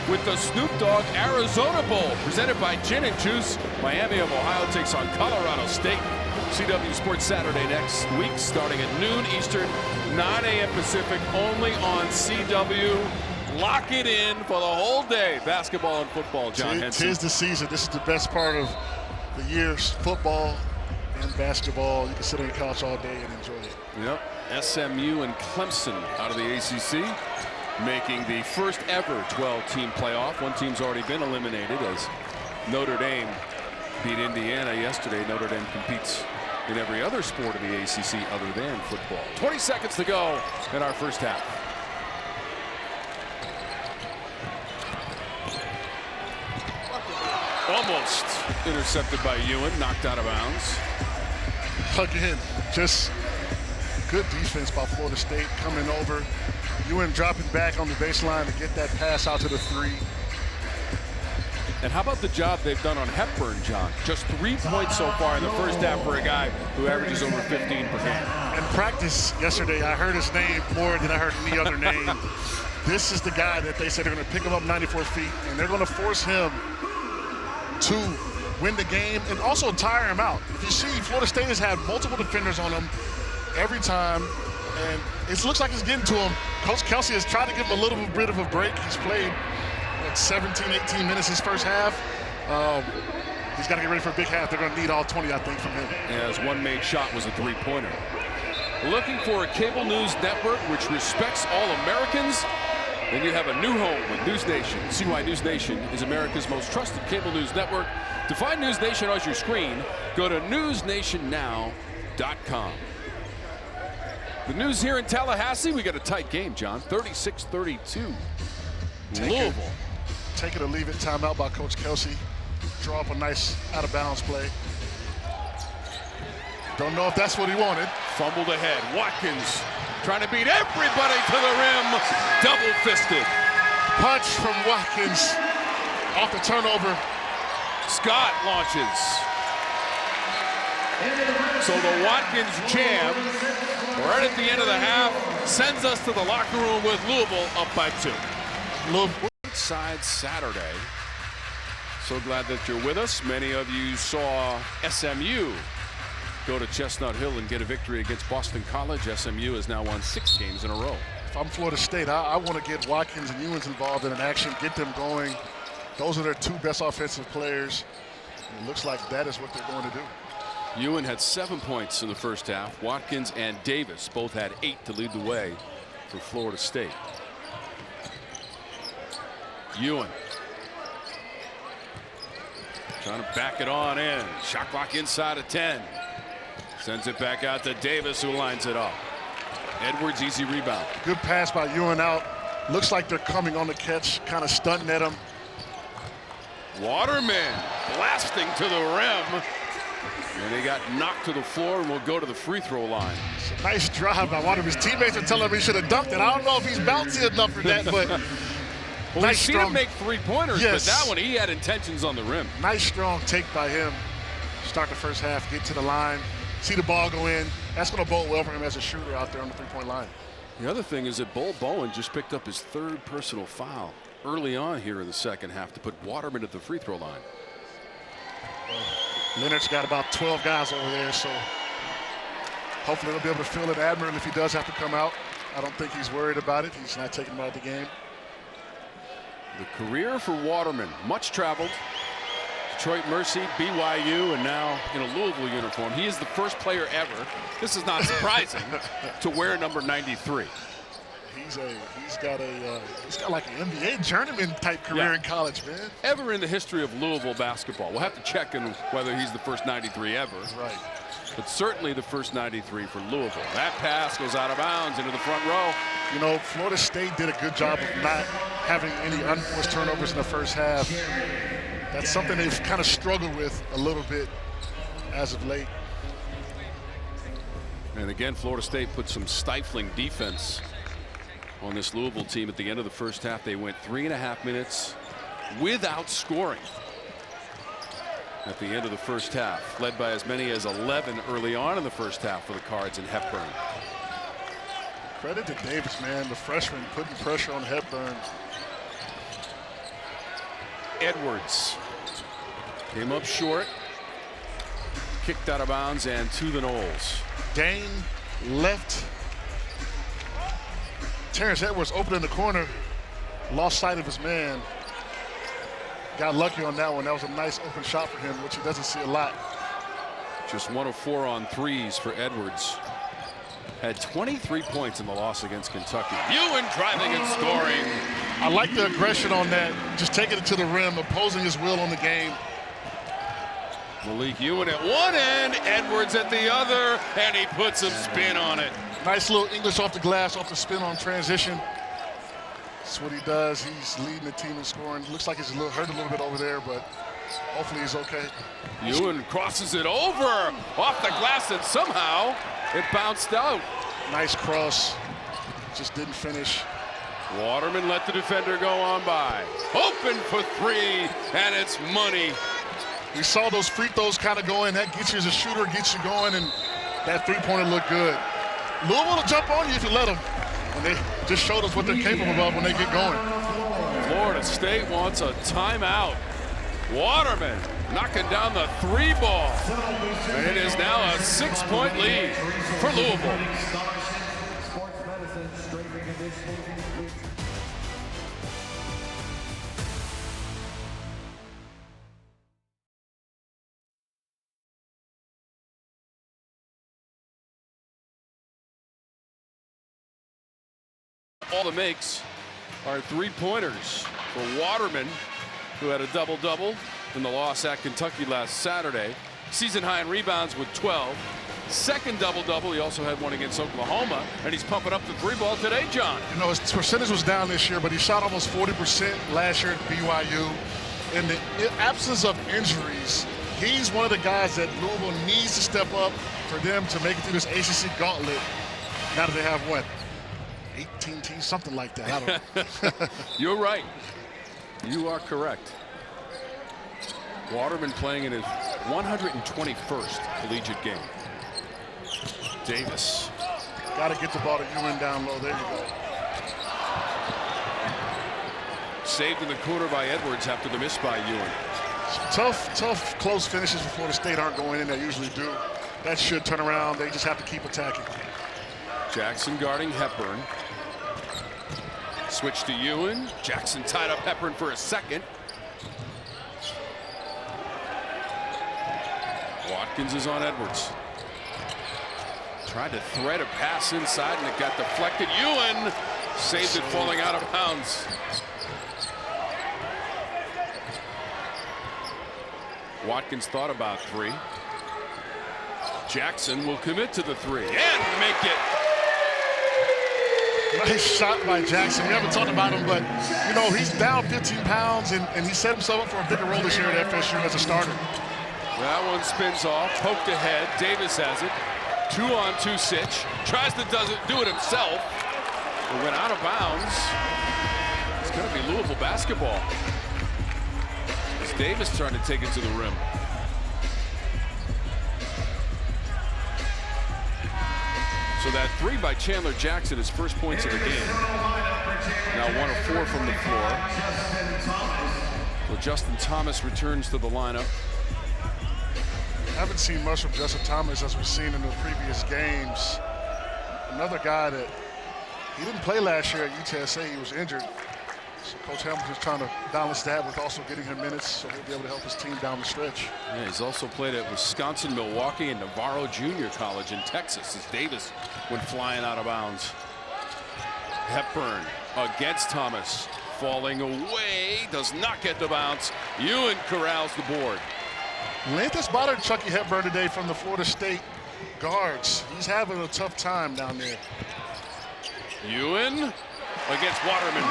B: with the Snoop Dogg Arizona Bowl, presented by Gin and Juice. Miami of Ohio takes on Colorado State. CW Sports Saturday next week, starting at noon Eastern, 9 a.m. Pacific, only on CW. Lock it in for the whole day. Basketball and football, John Henson.
A: Tis the season. This is the best part of the year. Football and basketball. You can sit on your couch all day and enjoy it.
B: Yep. SMU and Clemson out of the ACC, making the first ever 12-team playoff. One team's already been eliminated as Notre Dame beat Indiana yesterday. Notre Dame competes in every other sport in the ACC other than football. 20 seconds to go in our first half. Almost intercepted by Ewan, knocked out of bounds.
A: Again, just good defense by Florida State coming over. Ewan dropping back on the baseline to get that pass out to the 3.
B: And how about the job they've done on Hepburn, John? Just 3 points so far in the first half for a guy who averages over 15 per game.
A: In practice yesterday, I heard his name more than I heard any other name. This is the guy that they said they're going to pick him up 94 feet, and they're going to force him to win the game and also tire him out. If you see, Florida State has had multiple defenders on him every time, and it looks like it's getting to him. Coach Kelsey has tried to give him a little bit of a break. He's played 17, 18 minutes his first half. He's got to get ready for a big half. They're going to need all 20, I think, from him.
B: Yeah, his one made shot was a 3-pointer. Looking for a cable news network which respects all Americans? Then you have a new home with News Nation. See why News Nation is America's most trusted cable news network. To find News Nation on your screen, go to newsnationnow.com. The news here in Tallahassee, we got a tight game, John. 36-32. Louisville.
A: Take it or leave it. Timeout by Coach Kelsey. Draw up a nice out-of-bounds play. Don't know if that's what he wanted.
B: Fumbled ahead. Watkins trying to beat everybody to the rim. Double-fisted.
A: Punch from Watkins off the turnover.
B: Scott launches. So the Watkins jam, right at the end of the half, sends us to the locker room with Louisville up by 2.
A: Louisville.
B: Side Saturday. So glad that you're with us. Many of you saw SMU go to Chestnut Hill and get a victory against Boston College. SMU has now won 6 games in a row.
A: if I'm Florida State, I want to get Watkins and Ewens involved in an action, get them going. Those are their two best offensive players. And it looks like that is what they're going to do.
B: Ewan had 7 points in the first half. Watkins and Davis both had 8 to lead the way for Florida State. Ewan trying to back it on in. Shot clock inside of 10. Sends it back out to Davis, who lines it up. Edwards, easy rebound.
A: Good pass by Ewan out. Looks like they're coming on the catch, kind of stunting at him.
B: Waterman blasting to the rim. And he got knocked to the floor and will go to the free throw line.
A: It's a nice drive by Waterman. His teammates are telling him he should have dunked it. I don't know if he's bouncy enough for that, but
B: well,
A: nice
B: we've seen him make three-pointers,
A: yes.
B: But that one he had intentions on the rim.
A: Nice strong take by him. Start the first half, get to the line, see the ball go in. That's going to bode well for him as a shooter out there on the three-point line.
B: The other thing is that Bull Bowen just picked up his 3rd personal foul early on here in the second half to put Waterman at the free throw line.
A: Leonard's got about 12 guys over there, so hopefully he'll be able to fill it admirably if he does have to come out. I don't think he's worried about it. He's not taking him out of the game.
B: The career for Waterman, much traveled. Detroit Mercy, BYU, and now in a Louisville uniform. He is the first player ever, this is not surprising, to wear number 93.
A: He's got like an NBA journeyman type career in college, man.
B: Ever in the history of Louisville basketball. We'll have to check in whether he's the first 93 ever.
A: Right.
B: But certainly the first 93 for Louisville. That pass goes out of bounds into the front row.
A: You know, Florida State did a good job of not having any unforced turnovers in the first half. That's something they've kind of struggled with a little bit as of late.
B: And again, Florida State put some stifling defense on this Louisville team at the end of the first half. They went 3.5 minutes without scoring at the end of the first half, led by as many as 11 early on in the first half for the Cards and Hepburn.
A: Credit to Davis, man, the freshman putting pressure on Hepburn.
B: Edwards came up short, kicked out of bounds, and to the Noles.
A: Dane left. Terrence Edwards open in the corner, lost sight of his man. Got lucky on that one. That was a nice open shot for him, which he doesn't see a lot.
B: Just 1 of 4 on threes for Edwards. Had 23 points in the loss against Kentucky. Ewan driving and scoring.
A: I like the aggression on that, just taking it to the rim, opposing his will on the game.
B: Malik Ewan at one end, Edwards at the other, and he puts some spin on it.
A: Nice little English off the glass, off the spin on transition. That's what he does. He's leading the team in scoring. Looks like he's hurt a little bit over there, but hopefully he's okay.
B: Ewan crosses it over off the glass, and somehow it bounced out.
A: Nice cross. Just didn't finish.
B: Waterman let the defender go on by. Open for 3, and it's money.
A: We saw those free throws kind of go in. That gets you as a shooter, gets you going, and that three-pointer looked good. Louisville will jump on you if you let them. And they just showed us what they're capable of when they get going.
B: Florida State wants a timeout. Waterman knocking down the 3 ball. And it is now a 6-point lead for Louisville. All the makes are 3-pointers for Waterman, who had a double-double in the loss at Kentucky last Saturday. Season high in rebounds with 12. Second double-double. He also had one against Oklahoma, and he's pumping up the 3 ball today, John.
A: You know, his percentage was down this year, but he shot almost 40% last year at BYU. In the absence of injuries, he's one of the guys that Louisville needs to step up for them to make it through this ACC gauntlet. Now that they have what? 18 teams, something like that. I don't know.
B: You're right. You are correct. Waterman playing in his 121st collegiate game. Davis.
A: Got to get the ball to Ewan down low. There you go.
B: Saved in the corner by Edwards after the miss by Ewan.
A: Tough, close finishes for Florida State aren't going in. They usually do. That should turn around. They just have to keep attacking.
B: Jackson guarding Hepburn. Switch to Ewan. Jackson tied up Hepburn for a second. Watkins is on Edwards. Tried to thread a pass inside and it got deflected. Ewan saved it falling out of bounds. Watkins thought about 3. Jackson will commit to the 3 and make it.
A: Nice shot by Jackson. We haven't talked about him, but, you know, he's down 15 pounds, and he set himself up for a bigger role this year at FSU as a starter.
B: That one spins off, poked ahead. Davis has it. 2-on-2 sitch. Tries to do it himself. It went out of bounds. It's going to be Louisville basketball. It's Davis trying to take it to the rim. So that 3 by Chandler Jackson, his first points of the game. Now 1 of 4 from the floor. So Justin Thomas returns to the lineup.
A: Haven't seen much from Justin Thomas as we've seen in the previous games. Another guy that he didn't play last year at UTSA. He was injured. So Coach Hamilton's trying to balance that with also getting him minutes so he'll be able to help his team down the stretch.
B: Yeah, he's also played at Wisconsin, Milwaukee, and Navarro Junior College in Texas as Davis went flying out of bounds. Hepburn against Thomas. Falling away. Does not get the bounce. Ewan corrals the board.
A: Length has bothered Chucky Hepburn today from the Florida State guards. He's having a tough time down there.
B: Ewan against Waterman.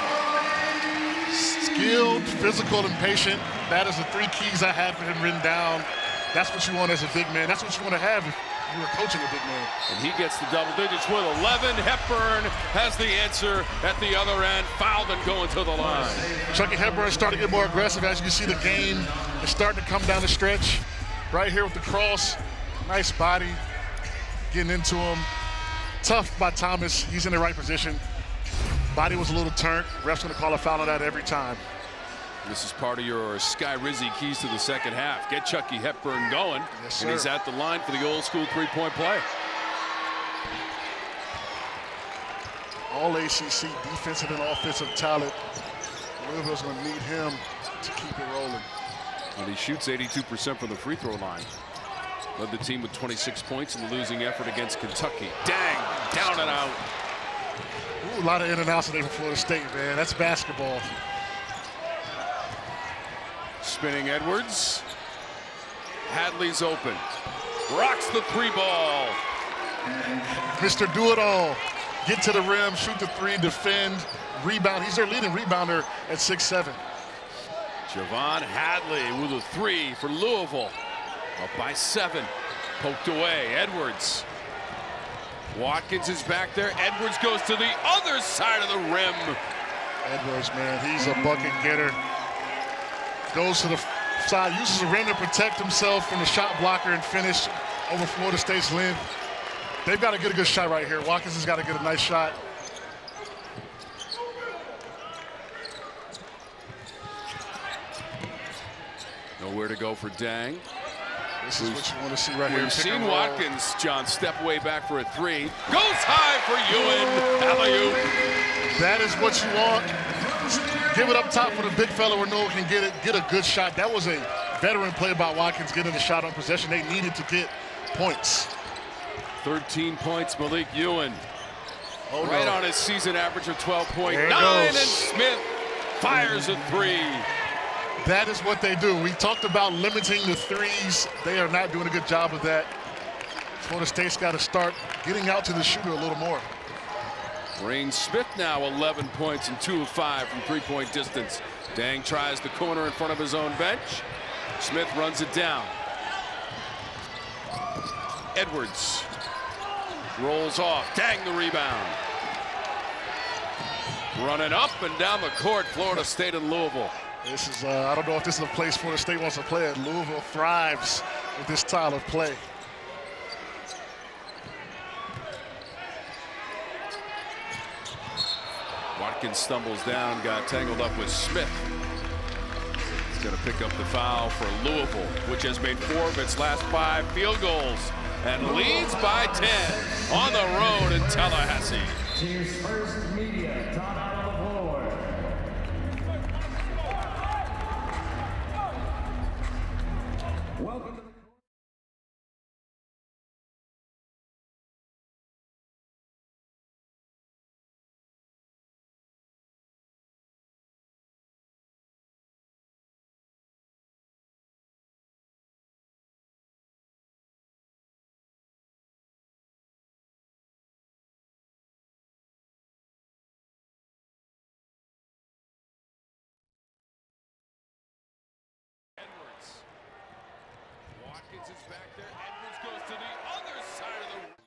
A: Skilled, physical, and patient. That is the 3 keys I had for him written down. That's what you want as a big man. That's what you want to have if you were coaching a big man.
B: And he gets the double digits with 11. Hepburn has the answer at the other end. Fouled and going to the line.
A: Chucky Hepburn is starting to get more aggressive. As you can see, the game is starting to come down the stretch. Right here with the cross. Nice body. Getting into him. Tough by Thomas. He's in the right position. Body was a little turned. Ref's going to call a foul on that every time.
B: This is part of your Sky Rizzy keys to the second half. Get Chucky Hepburn going.
A: Yes, sir.
B: And he's at the line for the old school 3-point play.
A: All ACC defensive and offensive talent. Louisville's going to need him to keep it rolling.
B: And he shoots 82% from the free throw line. Led the team with 26 points in the losing effort against Kentucky. Dang, down and out.
A: Ooh, a lot of in and outs today for Florida State, man. That's basketball.
B: Spinning Edwards. Hadley's open. Rocks the 3 ball.
A: Mr. Do-It-All. Get to the rim, shoot the 3, defend, rebound. He's their leading rebounder at 6'7".
B: Javon Hadley with a 3 for Louisville. Up by 7. Poked away. Edwards. Watkins is back there. Edwards goes to the other side of the rim.
A: Edwards, man, he's a bucket getter. Goes to the side, uses the rim to protect himself from the shot blocker and finish over Florida State's length. They've got to get a good shot right here. Watkins has got to get a nice shot.
B: Nowhere to go for Dang.
A: This is what you want to see right here.
B: We've seen Watkins, John, step way back for a 3. Goes high for Ewan. Alley-oop.
A: That is what you want. Give it up top for the big fella where Noah can get a good shot. That was a veteran play by Watkins getting the shot on possession. They needed to get points.
B: 13 points, Malik Ewan.
A: Oh,
B: right
A: no.
B: on his season average of 12.9.
A: Goes.
B: And Smith fires a 3.
A: That is what they do. We talked about limiting the 3s. They are not doing a good job of that. Florida State's got to start getting out to the shooter a little more.
B: Reyne Smith now 11 points and 2 of 5 from 3-point distance. Dang tries the corner in front of his own bench. Smith runs it down. Edwards rolls off. Dang the rebound. Running up and down the court, Florida State and Louisville.
A: This is, I don't know if this is a place Florida State wants to play at. Louisville thrives with this style of play.
B: Watkins stumbles down, got tangled up with Smith. He's going to pick up the foul for Louisville, which has made 4 of its last 5 field goals and leads by 10 on the road in Tallahassee.
C: Chiefs first media, Todd out on the floor. Welcome to the
B: Watkins is back there. Edwards goes to the other side of the...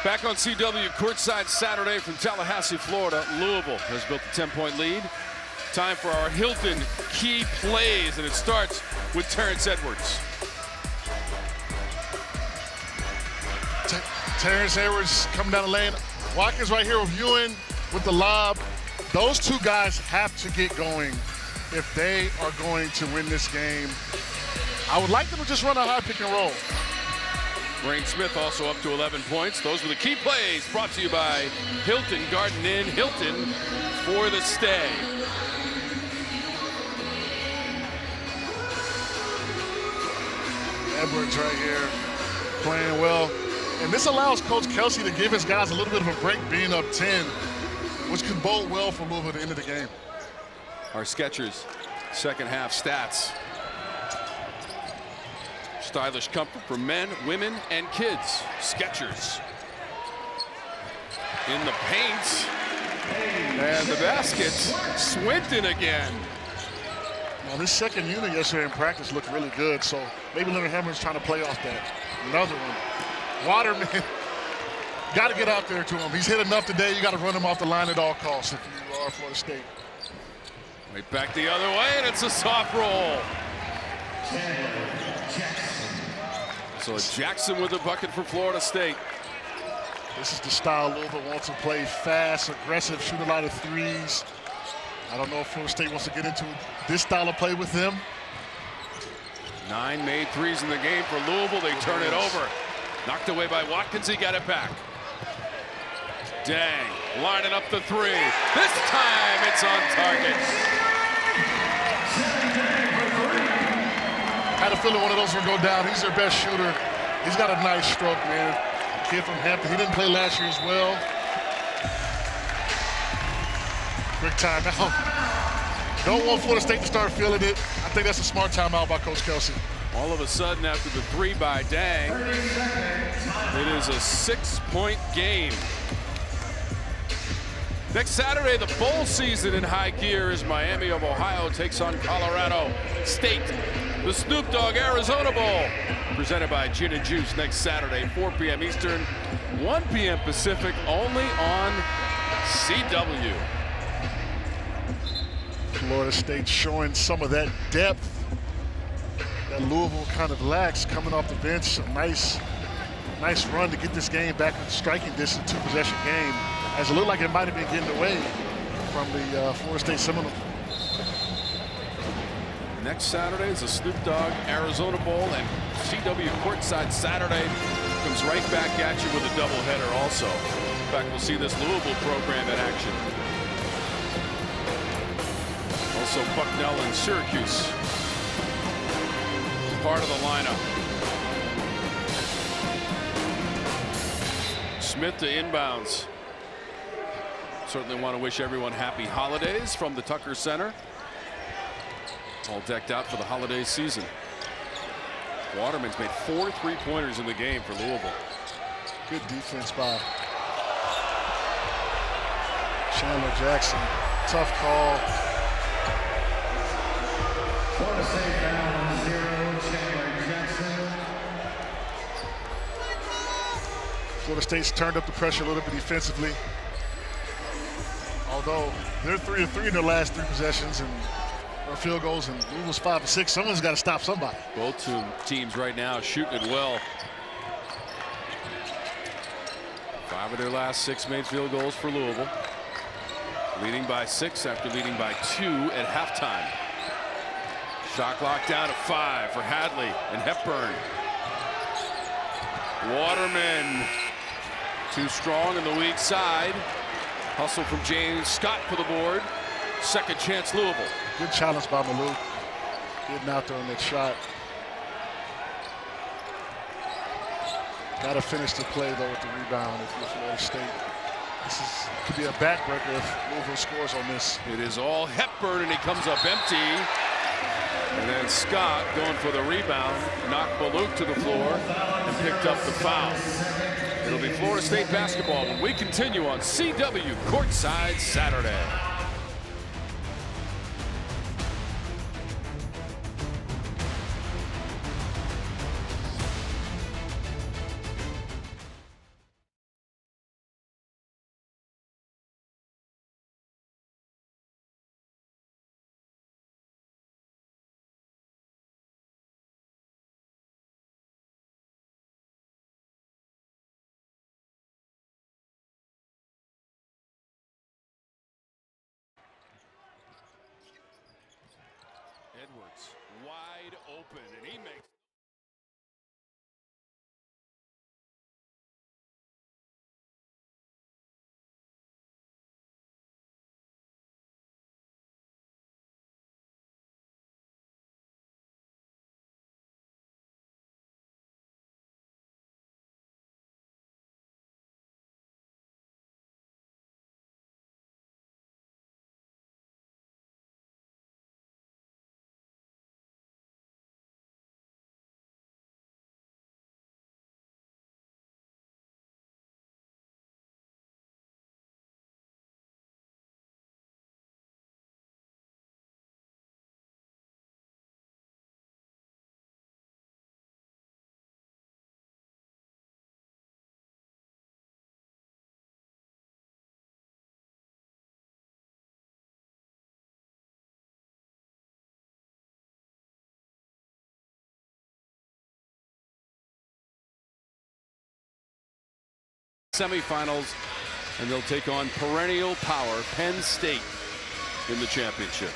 B: Back on CW courtside Saturday from Tallahassee, Florida. Louisville has built a 10-point lead. Time for our Hilton key plays, and it starts with Terrence Edwards.
A: Terrence Edwards coming down the lane. Watkins right here reviewing with the lob. Those two guys have to get going if they are going to win this game. I would like them to just run a high pick and roll.
B: Reyne Smith also up to 11 points. Those were the key plays brought to you by Hilton Garden Inn. Hilton for the stay.
A: Edwards right here playing well. And this allows Coach Kelsey to give his guys a little bit of a break being up 10, which could bode well for Louisville at the end of the game.
B: Our Skechers second half stats. Stylish comfort for men, women, and kids. Skechers. In the paint. And the basket. Swinton again.
A: Now, this second unit yesterday in practice looked really good, so maybe Leonard Hammond's trying to play off that. Another one. Waterman, got to get out there to him. He's hit enough today. You got to run him off the line at all costs if you are Florida State.
B: Right back the other way, and it's a soft roll. So Jackson with a bucket for Florida State.
A: This is the style Louisville wants to play: fast, aggressive, shoot a lot of threes. I don't know if Florida State wants to get into this style of play with them.
B: 9 made threes in the game for Louisville. They turn it over. Knocked away by Watkins. He got it back. Dang, lining up the three. This time it's on target.
A: Had a feeling one of those would go down. He's their best shooter. He's got a nice stroke, man. Kid from Hampton. He didn't play last year as well. Quick timeout. Don't want Florida State to start feeling it. I think that's a smart timeout by Coach Kelsey.
B: All of a sudden, after the three by Dang, it is a 6-point game. Next Saturday, the bowl season in high gear as Miami of Ohio takes on Colorado State. The Snoop Dogg Arizona Bowl, presented by Gin and Juice, next Saturday, 4 p.m. Eastern, 1 p.m. Pacific, only on CW.
A: Florida State showing some of that depth that Louisville kind of lacks coming off the bench. A nice nice run to get this game back in striking distance, two-possession game, as it looked like it might have been getting away from the Florida State Seminoles.
B: Next Saturday is the Snoop Dogg Arizona Bowl, and CW Courtside Saturday comes right back at you with a doubleheader also. In fact, we'll see this Louisville program in action. Also Bucknell and Syracuse, part of the lineup. Smith to inbounds. Certainly want to wish everyone happy holidays from the Tucker Center. All decked out for the holiday season. Waterman's made 4 3-pointers in the game for Louisville.
A: Good defense by Chandler Jackson. Tough call.
C: Florida State down 0, Chandler Jackson.
A: Florida State's turned up the pressure a little bit defensively. Although they're 3 of 3 in their last 3 possessions and field goals, and Louisville's 5 of 6. Someone's got to stop somebody.
B: Both teams right now shooting it well. 5 of their last 6 made field goals for Louisville. Leading by 6 after leading by 2 at halftime. Shot clock down to 5 for Hadley and Hepburn. Waterman too strong on the weak side. Hustle from James Scott for the board. Second chance Louisville.
A: Good challenge by Malou. Getting out there on that shot. Got to finish the play though with the rebound if you're Florida State. This could be a backbreaker if Louisville scores on this.
B: It is all Hepburn, and he comes up empty. And then Scott going for the rebound, knocked Malou to the floor and picked up the foul. It'll be Florida State basketball when we continue on CW Courtside Saturday. Edwards wide open, and he makes semifinals, and they'll take on perennial power Penn State in the championship.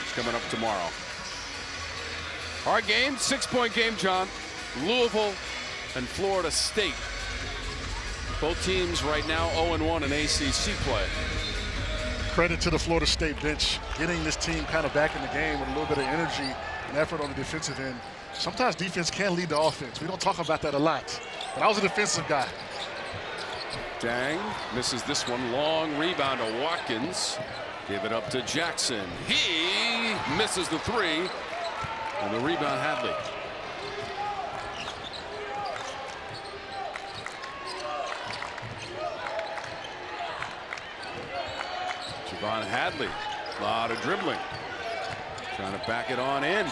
B: It's coming up tomorrow. Our game, 6-point game, John. Louisville and Florida State. Both teams right now 0-1 in ACC play.
A: Credit to the Florida State bench, getting this team kind of back in the game with a little bit of energy and effort on the defensive end. Sometimes defense can lead the offense. We don't talk about that a lot, but I was a defensive guy.
B: Dang misses this one. Long rebound to Watkins. Gave it up to Jackson. He misses the 3. And the rebound, Hadley. Javon Hadley. A lot of dribbling. Trying to back it on in.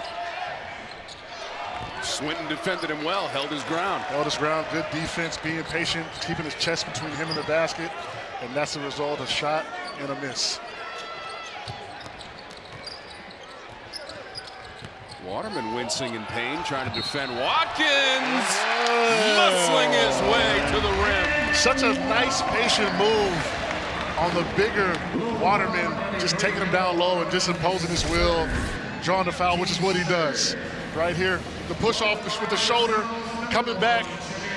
B: Swinton defended him well, held his ground.
A: Held his ground, good defense, being patient, keeping his chest between him and the basket, and that's the result of a shot and a miss.
B: Waterman wincing in pain, trying to defend. Watkins muscling his way to the rim.
A: Such a nice, patient move on the bigger Waterman, just taking him down low and just imposing his will, drawing the foul, which is what he does. Right here, the push off with the shoulder, coming back,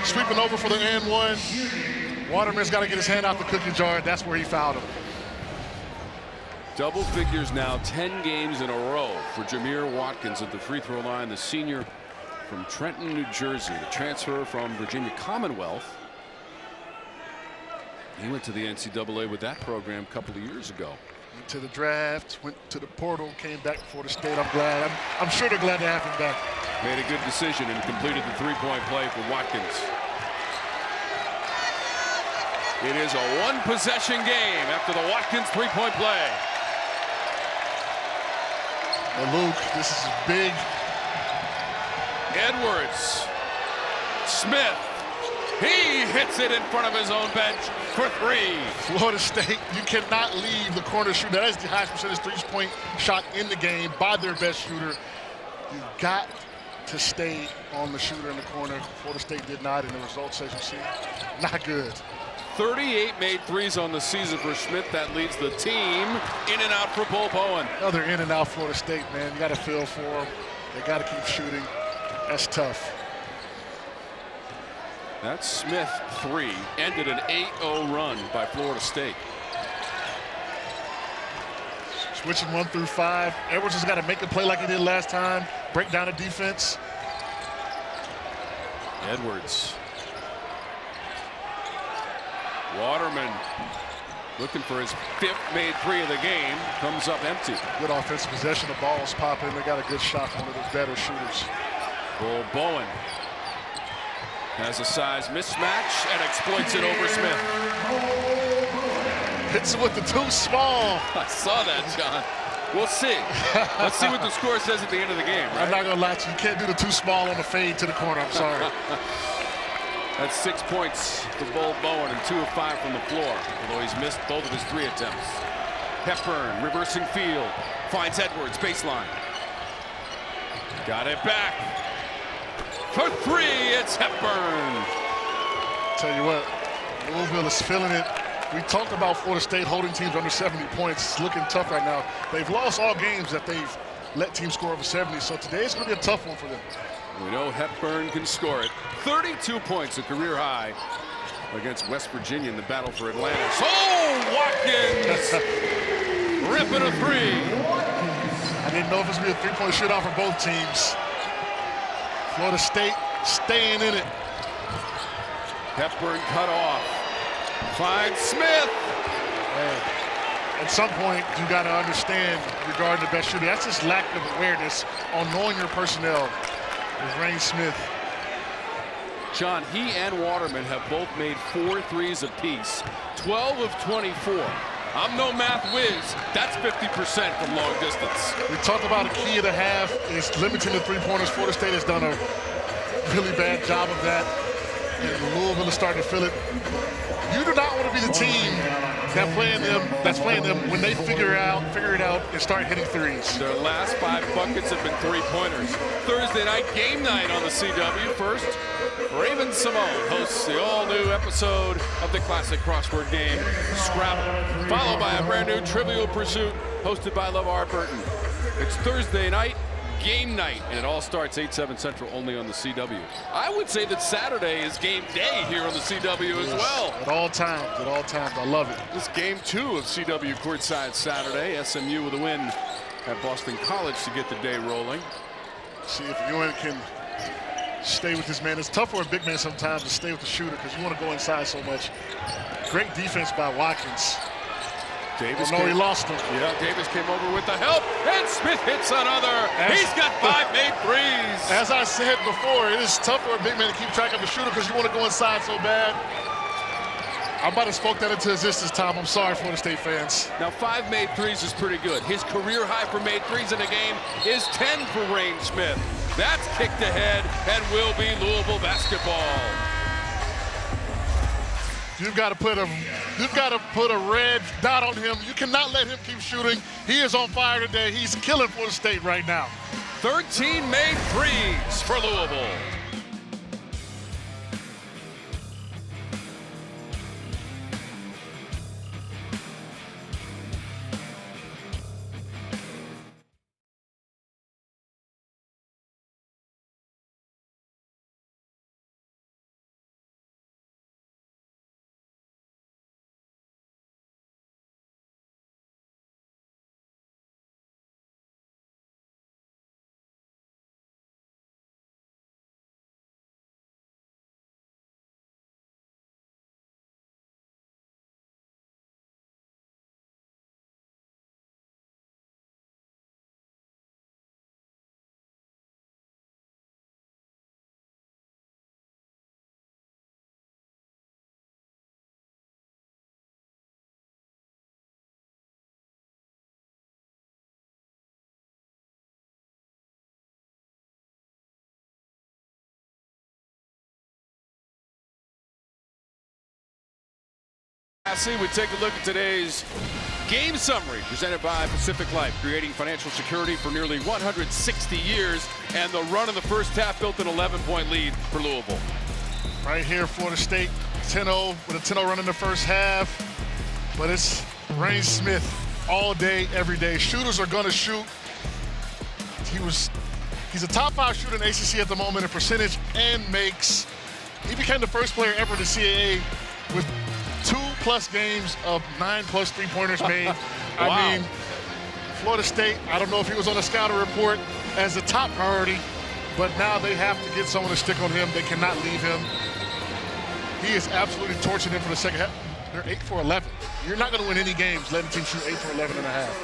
A: sweeping over for the and one. Waterman's got to get his hand out the cookie jar, and that's where he fouled him.
B: Double figures now, 10 games in a row for Jamir Watkins at the free throw line, the senior from Trenton, New Jersey, the transfer from Virginia Commonwealth. He went to the NCAA with that program a couple of years ago.
A: Went to the draft, went to the portal, came back before the state. I'm glad. I'm sure they're glad to have him back.
B: Made a good decision and completed the three-point play for Watkins. It is a one-possession game after the Watkins three-point play.
A: Well, Luke, this is big.
B: Edwards, Smith, he hits it in front of his own bench for three.
A: Florida State, you cannot leave the corner shooter. That is the highest percentage three-point shot in the game by their best shooter. You've got to stay on the shooter in the corner. Florida State did not, and the results, as you see, not good.
B: 38 made threes on the season for Smith. That leads the team in and out for Bull Bowen.
A: Another in and out Florida State, man. You got to feel for them. They got to keep shooting. That's tough.
B: That Smith three ended an 8-0 run by Florida State.
A: Switching 1 through 5. Edwards has got to make a play like he did last time. Break down the defense.
B: Edwards. Waterman looking for his 5th made three of the game. Comes up empty.
A: Good offensive possession. The ball's popping. They got a good shot from one of the better shooters.
B: Bull Bowen has a size mismatch and exploits it over Smith.
A: Hits him with the too small.
B: I saw that, John. We'll see. Let's see what the score says at the end of the game. Right?
A: I'm not going to lie to you. You can't do the too small on the fade to the corner. I'm sorry.
B: That's 6 points for Bull Bowen and 2 of 5 from the floor, although he's missed both of his 3 attempts. Hepburn reversing field, finds Edwards baseline. Got it back. For 3, it's Hepburn.
A: Tell you what, Louisville is feeling it. We talked about Florida State holding teams under 70 points. It's looking tough right now. They've lost all games that they've let teams score over 70, so today is going to be a tough one for them.
B: We know Hepburn can score it. 32 points, a career high against West Virginia in the battle for Atlantis. Oh, Watkins! Ripping a 3.
A: I didn't know if it was going to be a three-point shootout for both teams. Florida State staying in it.
B: Hepburn cut off. Finds Smith.
A: Hey, at some point, you got to understand regarding the best shooter. That's just lack of awareness on knowing your personnel. With Reyne Smith.
B: John, he and Waterman have both made 4 threes apiece. 12 of 24. I'm no math whiz. That's 50% from long distance.
A: We talked about a key of the half is limiting the three-pointers. Florida State has done a really bad job of that. And Louisville is starting to feel it. You do not want to be the team that's playing them when they figure it out and start hitting threes.
B: Their last 5 buckets have been 3-pointers. Thursday night game night on the CW. First, Reyne Smith hosts the all-new episode of the classic crossword game, Scrabble, followed by a brand new Trivial Pursuit hosted by LeVar Burton. It's Thursday night, game night, and it all starts 8/7 Central only on the CW. I would say that Saturday is game day here on the CW as well.
A: At all times. I love it.
B: This game 2 of CW courtside Saturday. SMU with a win at Boston College to get the day rolling.
A: See if Ewan can stay with his man. It's tough for a big man sometimes to stay with the shooter because you want to go inside so much. Great defense by Watkins.
B: Davis
A: he lost him.
B: Yeah, Davis came over with the help, and Smith hits another. He's got 5 made threes.
A: As I said before, it is tough for a big man to keep track of the shooter because you want to go inside so bad. I might have spoke that into existence, Tom. I'm sorry, Florida State fans.
B: Now, 5 made threes is pretty good. His career high for made threes in a game is 10 for Reyne Smith. That's kicked ahead and will be Louisville basketball.
A: You've got to put a red dot on him. You cannot let him keep shooting. He is on fire today. He's killing Florida State right now.
B: 13 made threes for Louisville. We take a look at today's game summary presented by Pacific Life, creating financial security for nearly 160 years, and the run in the first half built an 11-point lead for Louisville.
A: Right here, Florida State 10-0 with a 10-0 run in the first half, but it's Reyne Smith all day, every day. Shooters are going to shoot. He's a top 5 shooter in ACC at the moment in percentage and makes. He became the first player ever to CAA with 2+ games of 9+ three-pointers made.
B: Wow.
A: I mean, Florida State, I don't know if he was on the scouting report as a top priority, but now they have to get someone to stick on him. They cannot leave him. He is absolutely torching them for the second half. They're 8 for 11. You're not going to win any games letting teams shoot 8 for 11 and a half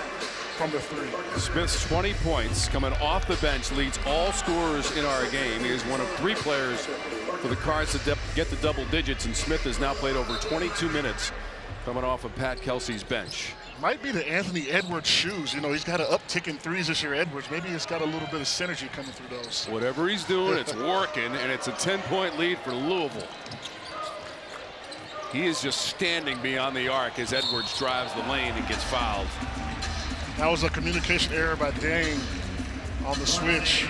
A: from the three.
B: Smith's 20 points coming off the bench leads all scorers in our game. He is one of 3 players for the Cards to get the double digits, and Smith has now played over 22 minutes coming off of Pat Kelsey's bench.
A: Might be the Anthony Edwards shoes. You know, he's got an uptick in threes this year, Edwards. Maybe it's got a little bit of synergy coming through those.
B: Whatever he's doing, it's working, and it's a 10-point lead for Louisville. He is just standing beyond the arc as Edwards drives the lane and gets fouled.
A: That was a communication error by Dane on the switch.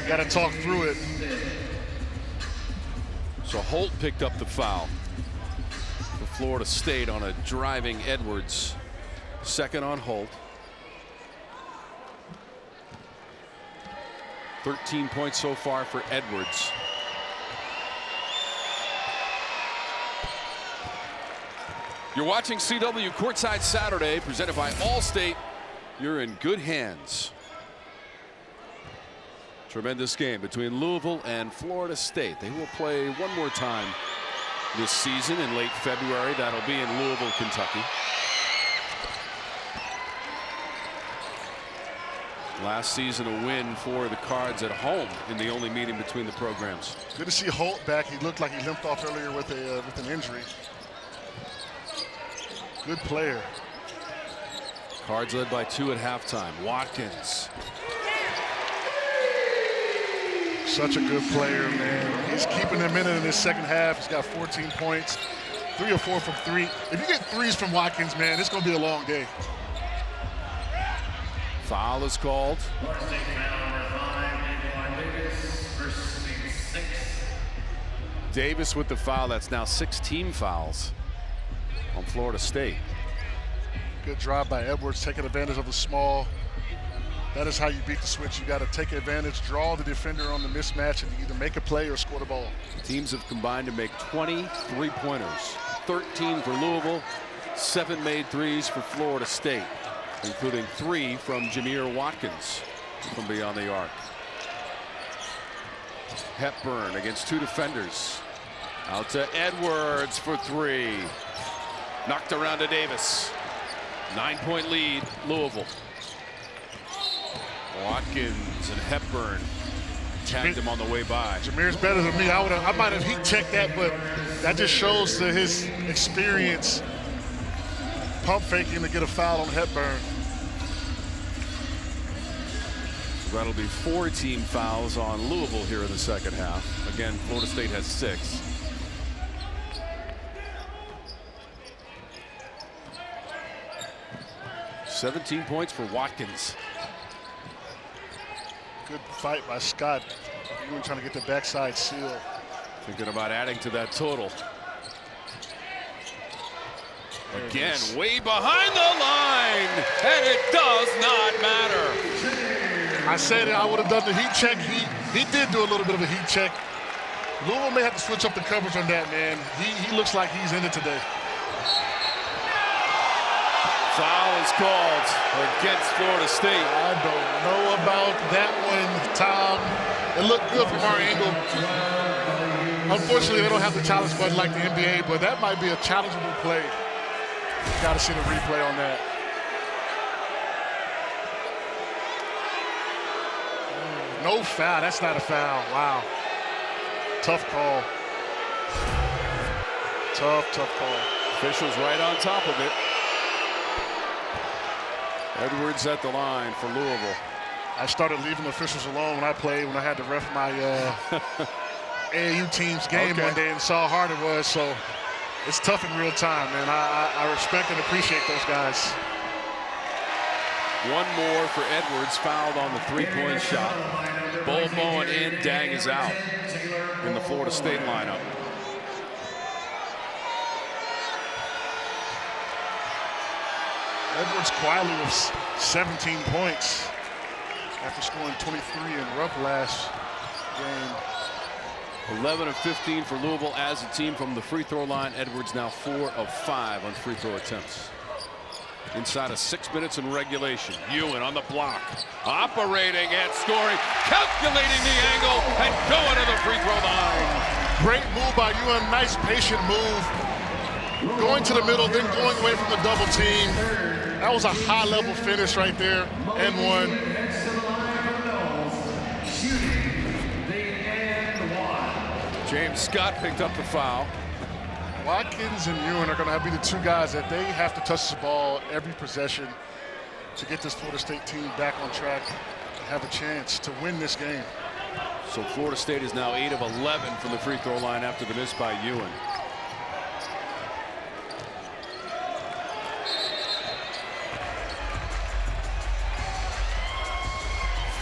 A: Got to talk through it.
B: So Holt picked up the foul for Florida State on a driving Edwards. Second on Holt. 13 points so far for Edwards. You're watching CW Courtside Saturday, presented by Allstate. You're in good hands. Tremendous game between Louisville and Florida State. They will play one more time this season in late February. That'll be in Louisville, Kentucky. Last season a win for the Cards at home in the only meeting between the programs.
A: Good to see Holt back. He looked like he limped off earlier with an injury. Good player.
B: Cards led by 2 at halftime. Watkins.
A: Such a good player, man. He's keeping them in it in his second half. He's got 14 points, 3 or 4 from 3. If you get threes from Watkins, man, it's going to be a long day.
B: Foul is called. Davis with the foul. That's now 6 team fouls on Florida State.
A: Good drive by Edwards, taking advantage of the small. That is how you beat the switch. You got to take advantage, draw the defender on the mismatch, and either make a play or score the ball.
B: Teams have combined to make 20 3-pointers. 13 for Louisville, 7 made threes for Florida State, including 3 from Jamir Watkins from beyond the arc. Hepburn against 2 defenders. Out to Edwards for 3. Knocked around to Davis. 9-point lead, Louisville. Watkins and Hepburn tagged him on the way by.
A: Jamir's better than me. I might have heat checked that, but that just shows to his experience. Pump faking to get a foul on Hepburn.
B: That'll be 4 team fouls on Louisville here in the second half. Again, Florida State has 6. .17 points for Watkins.
A: Good fight by Scott. Ewing trying to get the backside seal.
B: Thinking about adding to that total. Again, way behind the line, and it does not matter.
A: I said I would have done the heat check. He did do a little bit of a heat check. Louisville may have to switch up the coverage on that, man. He looks like he's in it today.
B: Foul is called against Florida State.
A: I don't know about that one, Tom. It looked good from our angle. Unfortunately, they don't have the challenge button like the NBA, but that might be a challengeable play. Got to see the replay on that. No foul. That's not a foul. Wow. Tough call. Tough call.
B: Officials right on top of it. Edwards at the line for Louisville.
A: I started leaving the officials alone when I played, when I had to ref my AAU team's game one day and saw how hard it was. So it's tough in real time, man. I respect and appreciate those guys.
B: One more for Edwards, fouled on the three-point shot. Bowen and Dang is out in the Florida State lineup.
A: Edwards quietly with 17 points after scoring 23 in Rupp last game.
B: 11 of 15 for Louisville as a team from the free throw line. Edwards now 4 of 5 on free throw attempts. Inside of 6 minutes in regulation. Ewing on the block. Operating and scoring. Calculating the angle and going to the free throw line.
A: Great move by Ewing. Nice patient move. Going to the middle, then going away from the double team. That was a high-level finish right there. And one.
B: James Scott picked up the foul.
A: Watkins and Ewing are going to be the two guys that they have to touch the ball every possession to get this Florida State team back on track and have a chance to win this game.
B: So Florida State is now 8 of 11 from the free throw line after the miss by Ewing.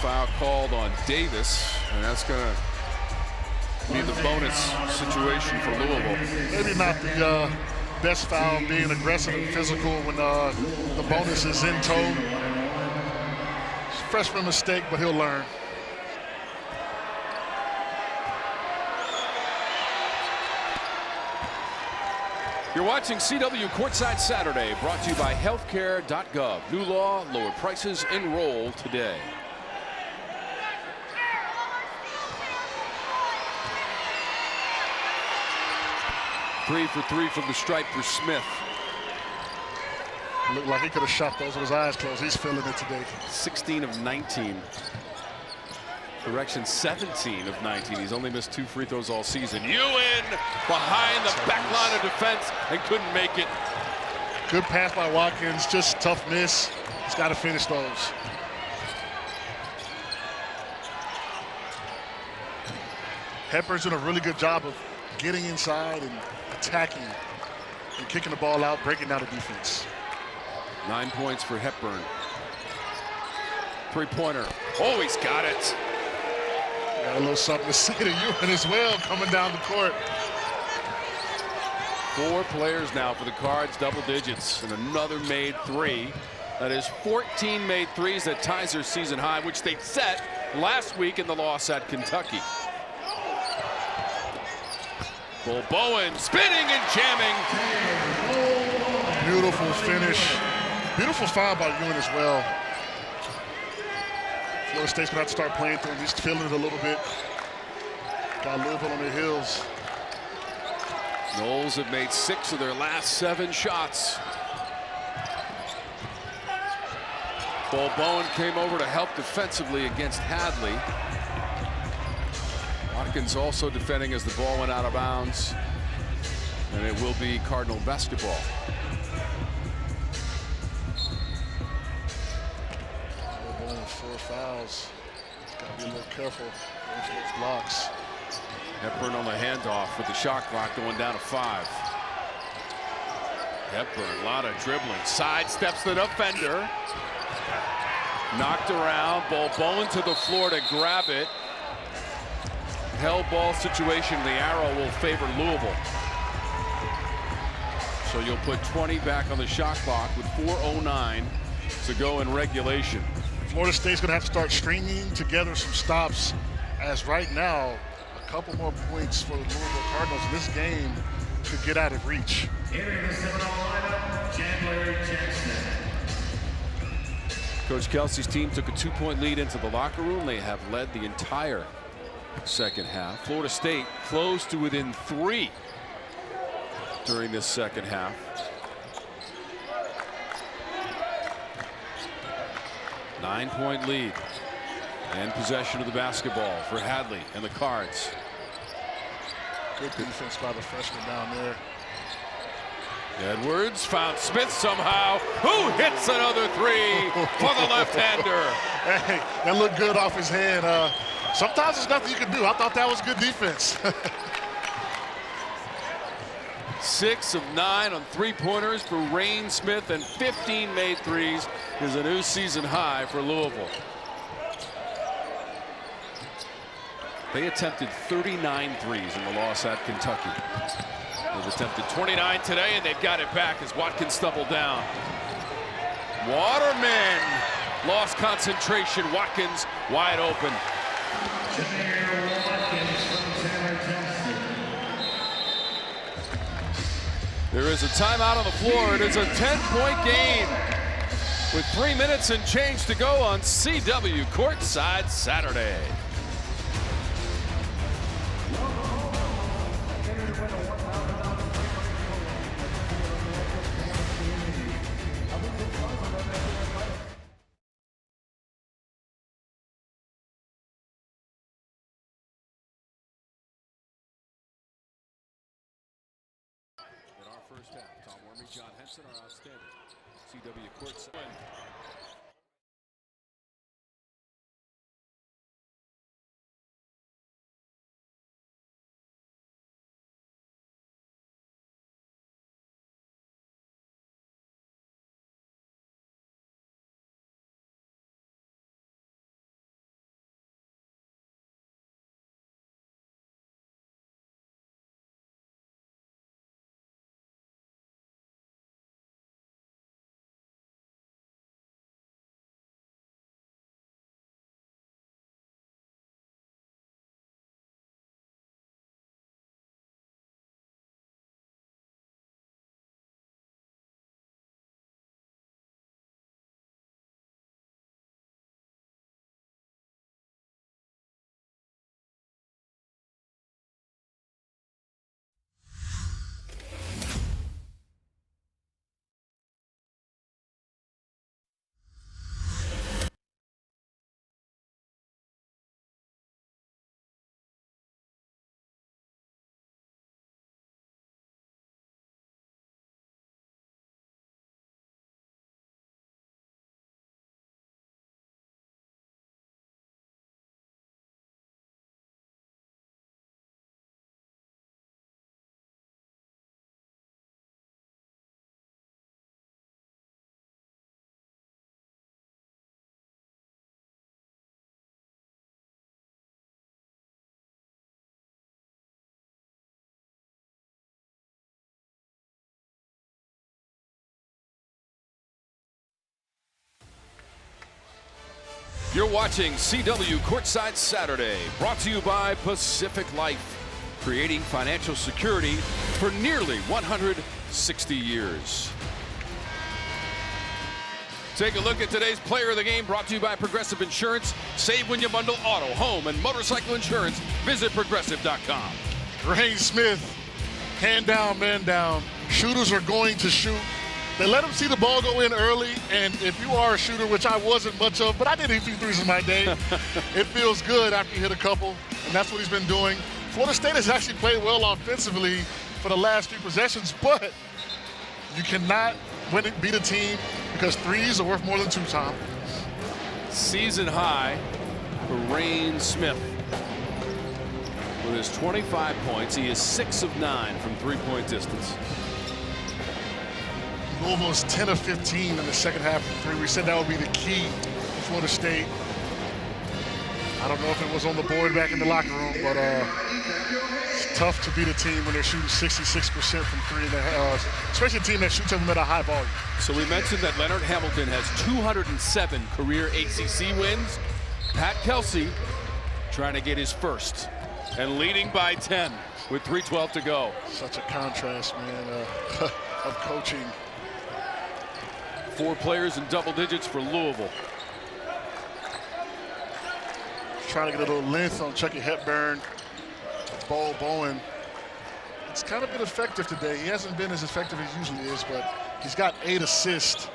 B: Foul called on Davis, and that's going to be the bonus situation for Louisville.
A: Maybe not the best foul, being aggressive and physical when the bonus is in tow. Freshman mistake, but he'll learn.
B: You're watching CW Courtside Saturday, brought to you by healthcare.gov. New law, lower prices, enroll today. Three for 3 from the stripe for Smith.
A: Looked like he could have shot those with his eyes closed. He's feeling it today.
B: 16 of 19. Correction, 17 of 19. He's only missed 2 free throws all season. Ewing behind the back line of defense and couldn't make it.
A: Good pass by Watkins, just tough miss. He's got to finish those. Hepburn's doing a really good job of getting inside and attacking and kicking the ball out, breaking down the defense.
B: 9 points for Hepburn. Three-pointer. Oh, he's got it.
A: Got a little something to say to Ewing as well, coming down the court.
B: 4 players now for the Cards, double digits, and another made 3. That is 14 made 3s. That ties their season high, which they set last week in the loss at Kentucky. Bowen spinning and jamming.
A: Beautiful finish. Beautiful foul by Ewing as well. Florida State's gonna have to start playing through him. He's feeling it a little bit. Got Louisville on their heels.
B: Noles have made 6 of their last 7 shots. Bowen came over to help defensively against Hadley. Watkins also defending as the ball went out of bounds. And it will be Cardinal basketball.
A: Bowen with 4 fouls. Got to be a little careful going for those blocks.
B: Hepburn on the handoff with the shot clock going down to 5. Hepburn, a lot of dribbling. Sidesteps the defender. Knocked around, Bowen to the floor to grab it. Held ball situation, the arrow will favor Louisville. So you'll put 20 back on the shot clock with 4:09 to go in regulation.
A: Florida State's going to have to start stringing together some stops, as right now, a couple more points for the Louisville Cardinals in this game could get out of reach.
C: Entering the Seminole lineup, Chandler Jackson.
B: Coach Kelsey's team took a 2-point lead into the locker room. They have led the entire second half. Florida State close to within 3 during this second half. Nine-point lead and possession of the basketball for Hadley and the Cards.
A: Good defense by the freshman down there.
B: Edwards found Smith somehow, who hits another 3 for the left-hander.
A: Hey, that looked good off his hand. Sometimes there's nothing you can do. I thought that was good defense.
B: 6 of 9 on 3-pointers for Reyne Smith, and 15 made threes is a new season high for Louisville. They attempted 39 threes in the loss at Kentucky. They've attempted 29 today, and they've got it back as Watkins stumbled down. Waterman lost concentration. Watkins wide open.
C: Jamir Watkins from Tallahassee.
B: There is a timeout on the floor. It is a 10-point game with 3 minutes and change to go on CW Courtside Saturday. First half, Tom Wormy, John Henson are outstanding. CW Courtside. You're watching CW Courtside Saturday, brought to you by Pacific Life, creating financial security for nearly 160 years. Take a look at today's player of the game, brought to you by Progressive Insurance. Save when you bundle auto, home, and motorcycle insurance. Visit progressive.com.
A: Reyne Smith, hand down, man down. Shooters are going to shoot. They let him see the ball go in early, and if you are a shooter, which I wasn't much of, but I did hit a few threes in my day, it feels good after you hit a couple, and that's what he's been doing. Florida State has actually played well offensively for the last 3 possessions, but you cannot beat a team because threes are worth more than 2, Tom.
B: Season high for Reyne Smith. With his 25 points, he is 6 of 9 from 3-point distance.
A: Louisville's 10 of 15 in the second half of 3. We said that would be the key Florida State. I don't know if it was on the board back in the locker room, but it's tough to beat a team when they're shooting 66% from three, especially a team that shoots them at a high volume.
B: So we mentioned that Leonard Hamilton has 207 career ACC wins. Pat Kelsey trying to get his first and leading by 10 with 3:12 to go.
A: Such a contrast, man, of coaching.
B: 4 players in double digits for Louisville.
A: Trying to get a little length on Chucky Hepburn. Bo Bowen. It's kind of been effective today. He hasn't been as effective as he usually is, but he's got 8 assists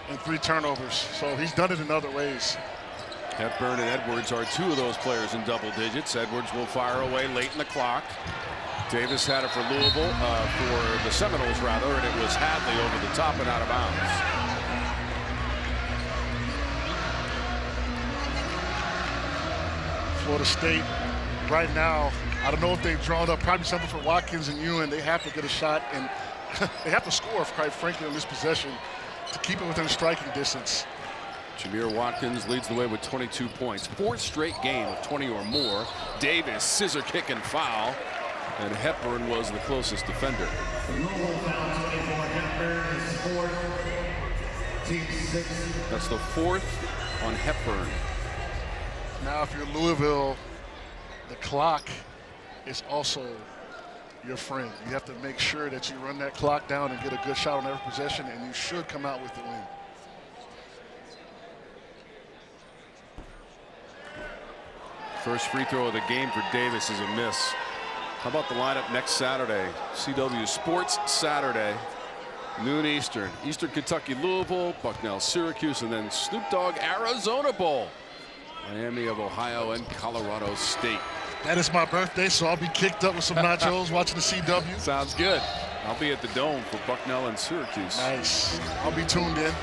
A: and 3 turnovers. So he's done it in other ways.
B: Hepburn and Edwards are 2 of those players in double digits. Edwards will fire away late in the clock. Davis had it for Louisville, for the Seminoles rather, and it was Hadley over the top and out of bounds.
A: Florida State right now, I don't know if they've drawn up probably something for Watkins and Ewan. They have to get a shot, and they have to score, quite frankly, on this possession to keep it within striking distance.
B: Jamir Watkins leads the way with 22 points. 4th straight game of 20 or more. Davis, scissor kick and foul. And Hepburn was the closest defender. That's the 4th on Hepburn.
A: Now, if you're Louisville, the clock is also your friend. You have to make sure that you run that clock down and get a good shot on every possession, and you should come out with the win.
B: First free throw of the game for Davis is a miss. How about the lineup next Saturday? CW Sports Saturday, noon Eastern. Eastern Kentucky, Louisville, Bucknell, Syracuse, and then Snoop Dogg Arizona Bowl. Miami of Ohio and Colorado State.
A: That is my birthday, so I'll be kicked up with some nachos watching the CW.
B: Sounds good. I'll be at the Dome for Bucknell and Syracuse.
A: Nice. I'll be tuned in.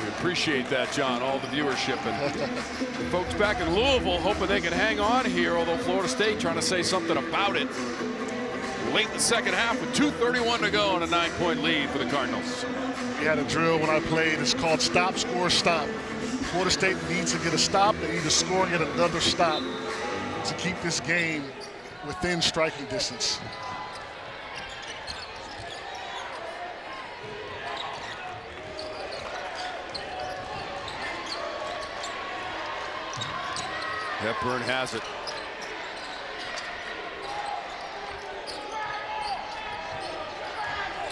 B: We appreciate that, John, all the viewership. And the folks back in Louisville hoping they can hang on here, although Florida State trying to say something about it. Late in the second half with 2:31 to go and a 9-point lead for the Cardinals.
A: We had a drill when I played. It's called stop, score, stop. Florida State needs to get a stop. They need to score and get another stop to keep this game within striking distance.
B: Hepburn has it.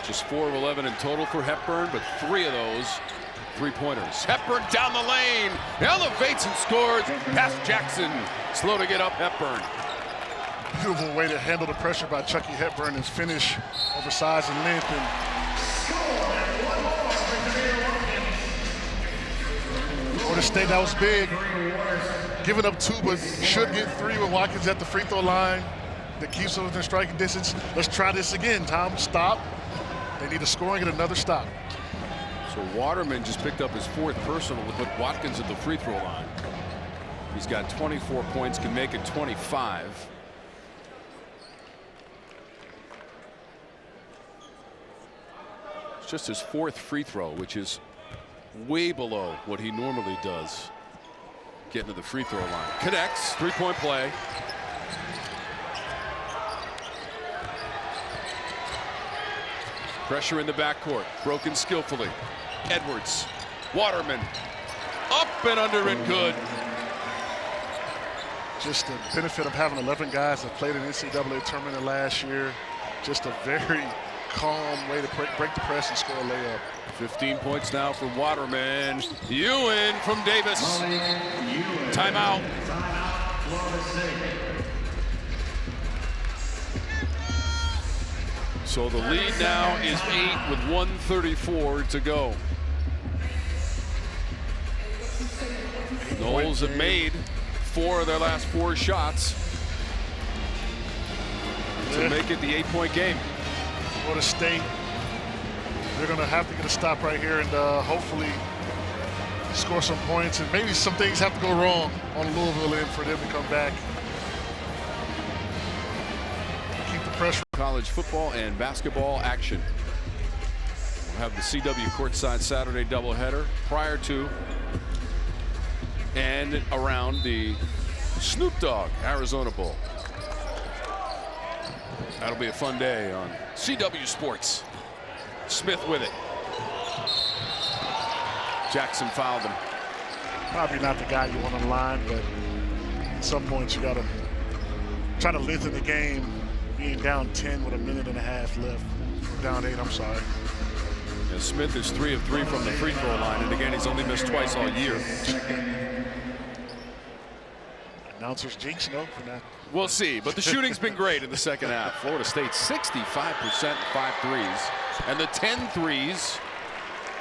B: Just 4 of 11 in total for Hepburn, but 3 of those 3-pointers. Hepburn down the lane, elevates and scores. Past Jackson, slow to get up Hepburn.
A: Beautiful way to handle the pressure by Chucky Hepburn and finish over size and length. And Florida State, that was big. Giving up 2, but should get 3 with Watkins at the free throw line. That keeps them within striking distance. Let's try this again, Tom. Stop. They need to score and get another stop.
B: So Waterman just picked up his 4th personal to put Watkins at the free throw line. He's got 24 points, can make it 25. It's just his 4th free throw, which is way below what he normally does. Getting to the free throw line. Connects, 3-point play. Pressure in the backcourt, broken skillfully. Edwards, Waterman, up and under and good.
A: Just the benefit of having 11 guys that played in the NCAA tournament last year. Just a very calm way to break the press and score a layup.
B: 15 points now for Waterman. Ewan from Davis. Timeout. So the lead now is 8 with 1:34 to go. Noles have made 4 of their last 4 shots to make it the 8-point game.
A: Florida State, they're going to have to get a stop right here and hopefully score some points. And maybe some things have to go wrong on Louisville end for them to come back. Keep the pressure.
B: College football and basketball action. We'll have the CW courtside Saturday doubleheader prior to and around the Snoop Dogg Arizona Bowl. That'll be a fun day on CW Sports. Smith with it. Jackson fouled him.
A: Probably not the guy you want on the line, but at some point you got to try to lengthen the game, being down 10 with a minute and a half left. Down 8, I'm sorry.
B: And Smith is 3 of 3 from the free throw line, and again, he's only missed twice all year.
A: Announcers jinx, no, for that.
B: We'll see, but the shooting's been great in the second half. Florida State 65%, 5 threes, and the 10 threes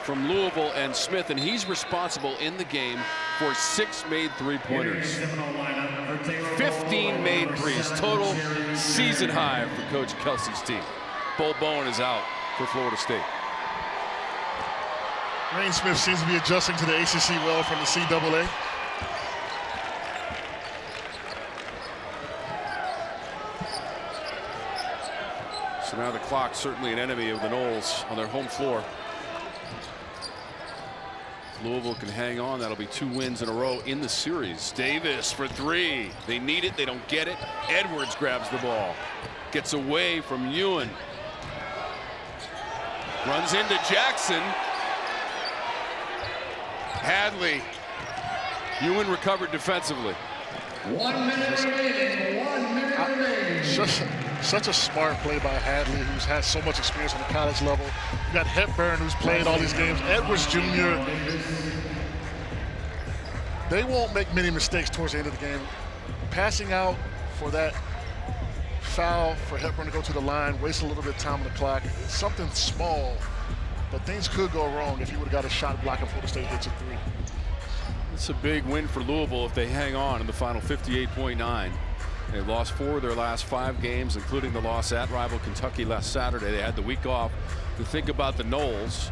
B: from Louisville and Smith, and he's responsible in the game for 6 made three-pointers. 15 made threes, total season high for Coach Kelsey's team. Bull Bowen is out for Florida State.
A: Reyne Smith seems to be adjusting to the ACC well from the CAA.
B: So now the clock certainly an enemy of the Noles on their home floor. If Louisville can hang on, that'll be 2 wins in a row in the series. Davis for 3. They need it, they don't get it. Edwards grabs the ball. Gets away from Ewan. Runs into Jackson. Hadley. Ewan recovered defensively.
C: 1 minute remaining. 1 minute remaining.
A: Such a smart play by Hadley, who's had so much experience on the college level. You got Hepburn, who's played all these games. Edwards Jr. They won't make many mistakes towards the end of the game. Passing out for that foul for Hepburn to go to the line, waste a little bit of time on the clock. It's something small, but things could go wrong if he would have got a shot block and Florida State hits a 3.
B: It's a big win for Louisville if they hang on in the final 58.9. They lost 4 of their last 5 games, including the loss at rival Kentucky last Saturday. They had the week off to think about the Noles,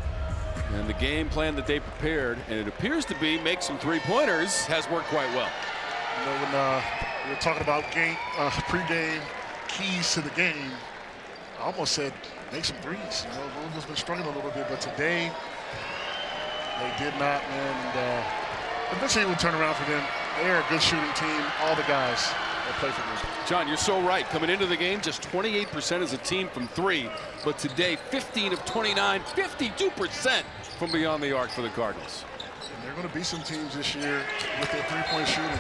B: and the game plan that they prepared, and it appears to be make some three-pointers, has worked quite well.
A: You know, when we were talking about pre-game keys to the game, I almost said make some threes. You know, Louisville's been struggling a little bit, but today they did not, and eventually it would turn around for them. They're a good shooting team, all the guys that play for them.
B: John, you're so right. Coming into the game, just 28% as a team from 3, but today 15 of 29, 52% from beyond the arc for the Cardinals.
A: And they're going to beat some teams this year with their three-point shooting.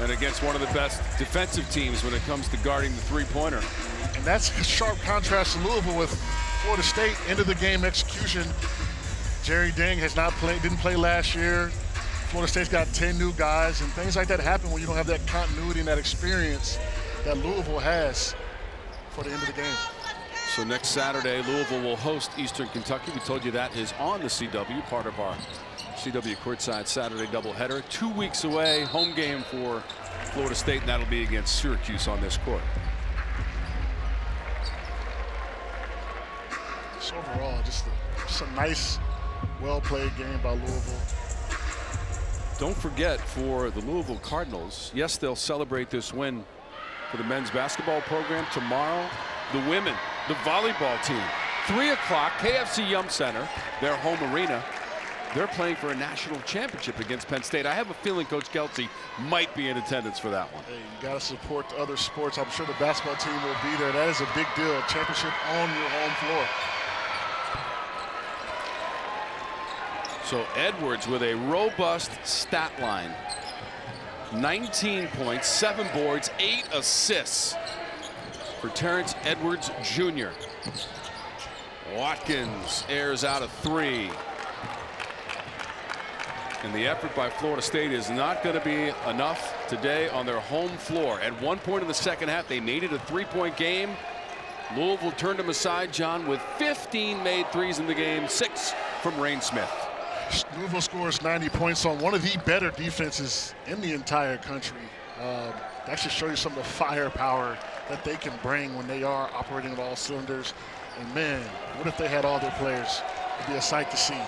B: And against one of the best defensive teams when it comes to guarding the three-pointer.
A: And that's a sharp contrast to Louisville with Florida State. End of the game execution. Jerry Deng has not played, didn't play last year. Florida State's got 10 new guys, and things like that happen when you don't have that continuity and that experience that Louisville has for the end of the game.
B: So next Saturday, Louisville will host Eastern Kentucky. We told you that is on the CW, part of our CW courtside Saturday doubleheader. 2 weeks away, home game for Florida State, and that'll be against Syracuse on this court.
A: So overall, just a nice, well-played game by Louisville.
B: Don't forget, for the Louisville Cardinals, yes, they'll celebrate this win for the men's basketball program. Tomorrow, the women, the volleyball team, 3 o'clock, KFC Yum Center, their home arena. They're playing for a national championship against Penn State. I have a feeling Coach Kelsey might be in attendance for that one.
A: Hey, you got to support the other sports. I'm sure the basketball team will be there. That is a big deal. A championship on your home floor.
B: So Edwards with a robust stat line. 19 points, 7 boards, 8 assists for Terrence Edwards Jr. Watkins airs out a 3. And the effort by Florida State is not going to be enough today on their home floor. At one point in the second half, they needed a 3-point game. Louisville turned them aside, John, with 15 made threes in the game, 6 from Reyne Smith.
A: Louisville scores 90 points on one of the better defenses in the entire country. That should show you some of the firepower that they can bring when they are operating at all cylinders. And man, what if they had all their players? It'd be a sight to see.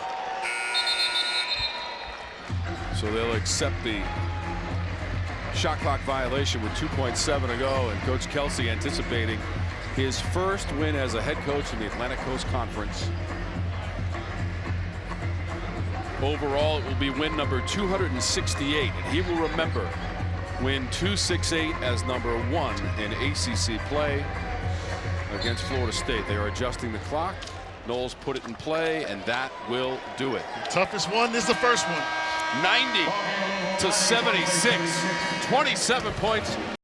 B: So they'll accept the shot clock violation with 2.7 to go, and Coach Kelsey anticipating his first win as a head coach in the Atlantic Coast Conference. Overall, it will be win number 268, and he will remember win 268 as number 1 in ACC play against Florida State. They are adjusting the clock. Noles put it in play, and that will do it.
A: The toughest one is the first one.
B: 90 to 76, 27 points.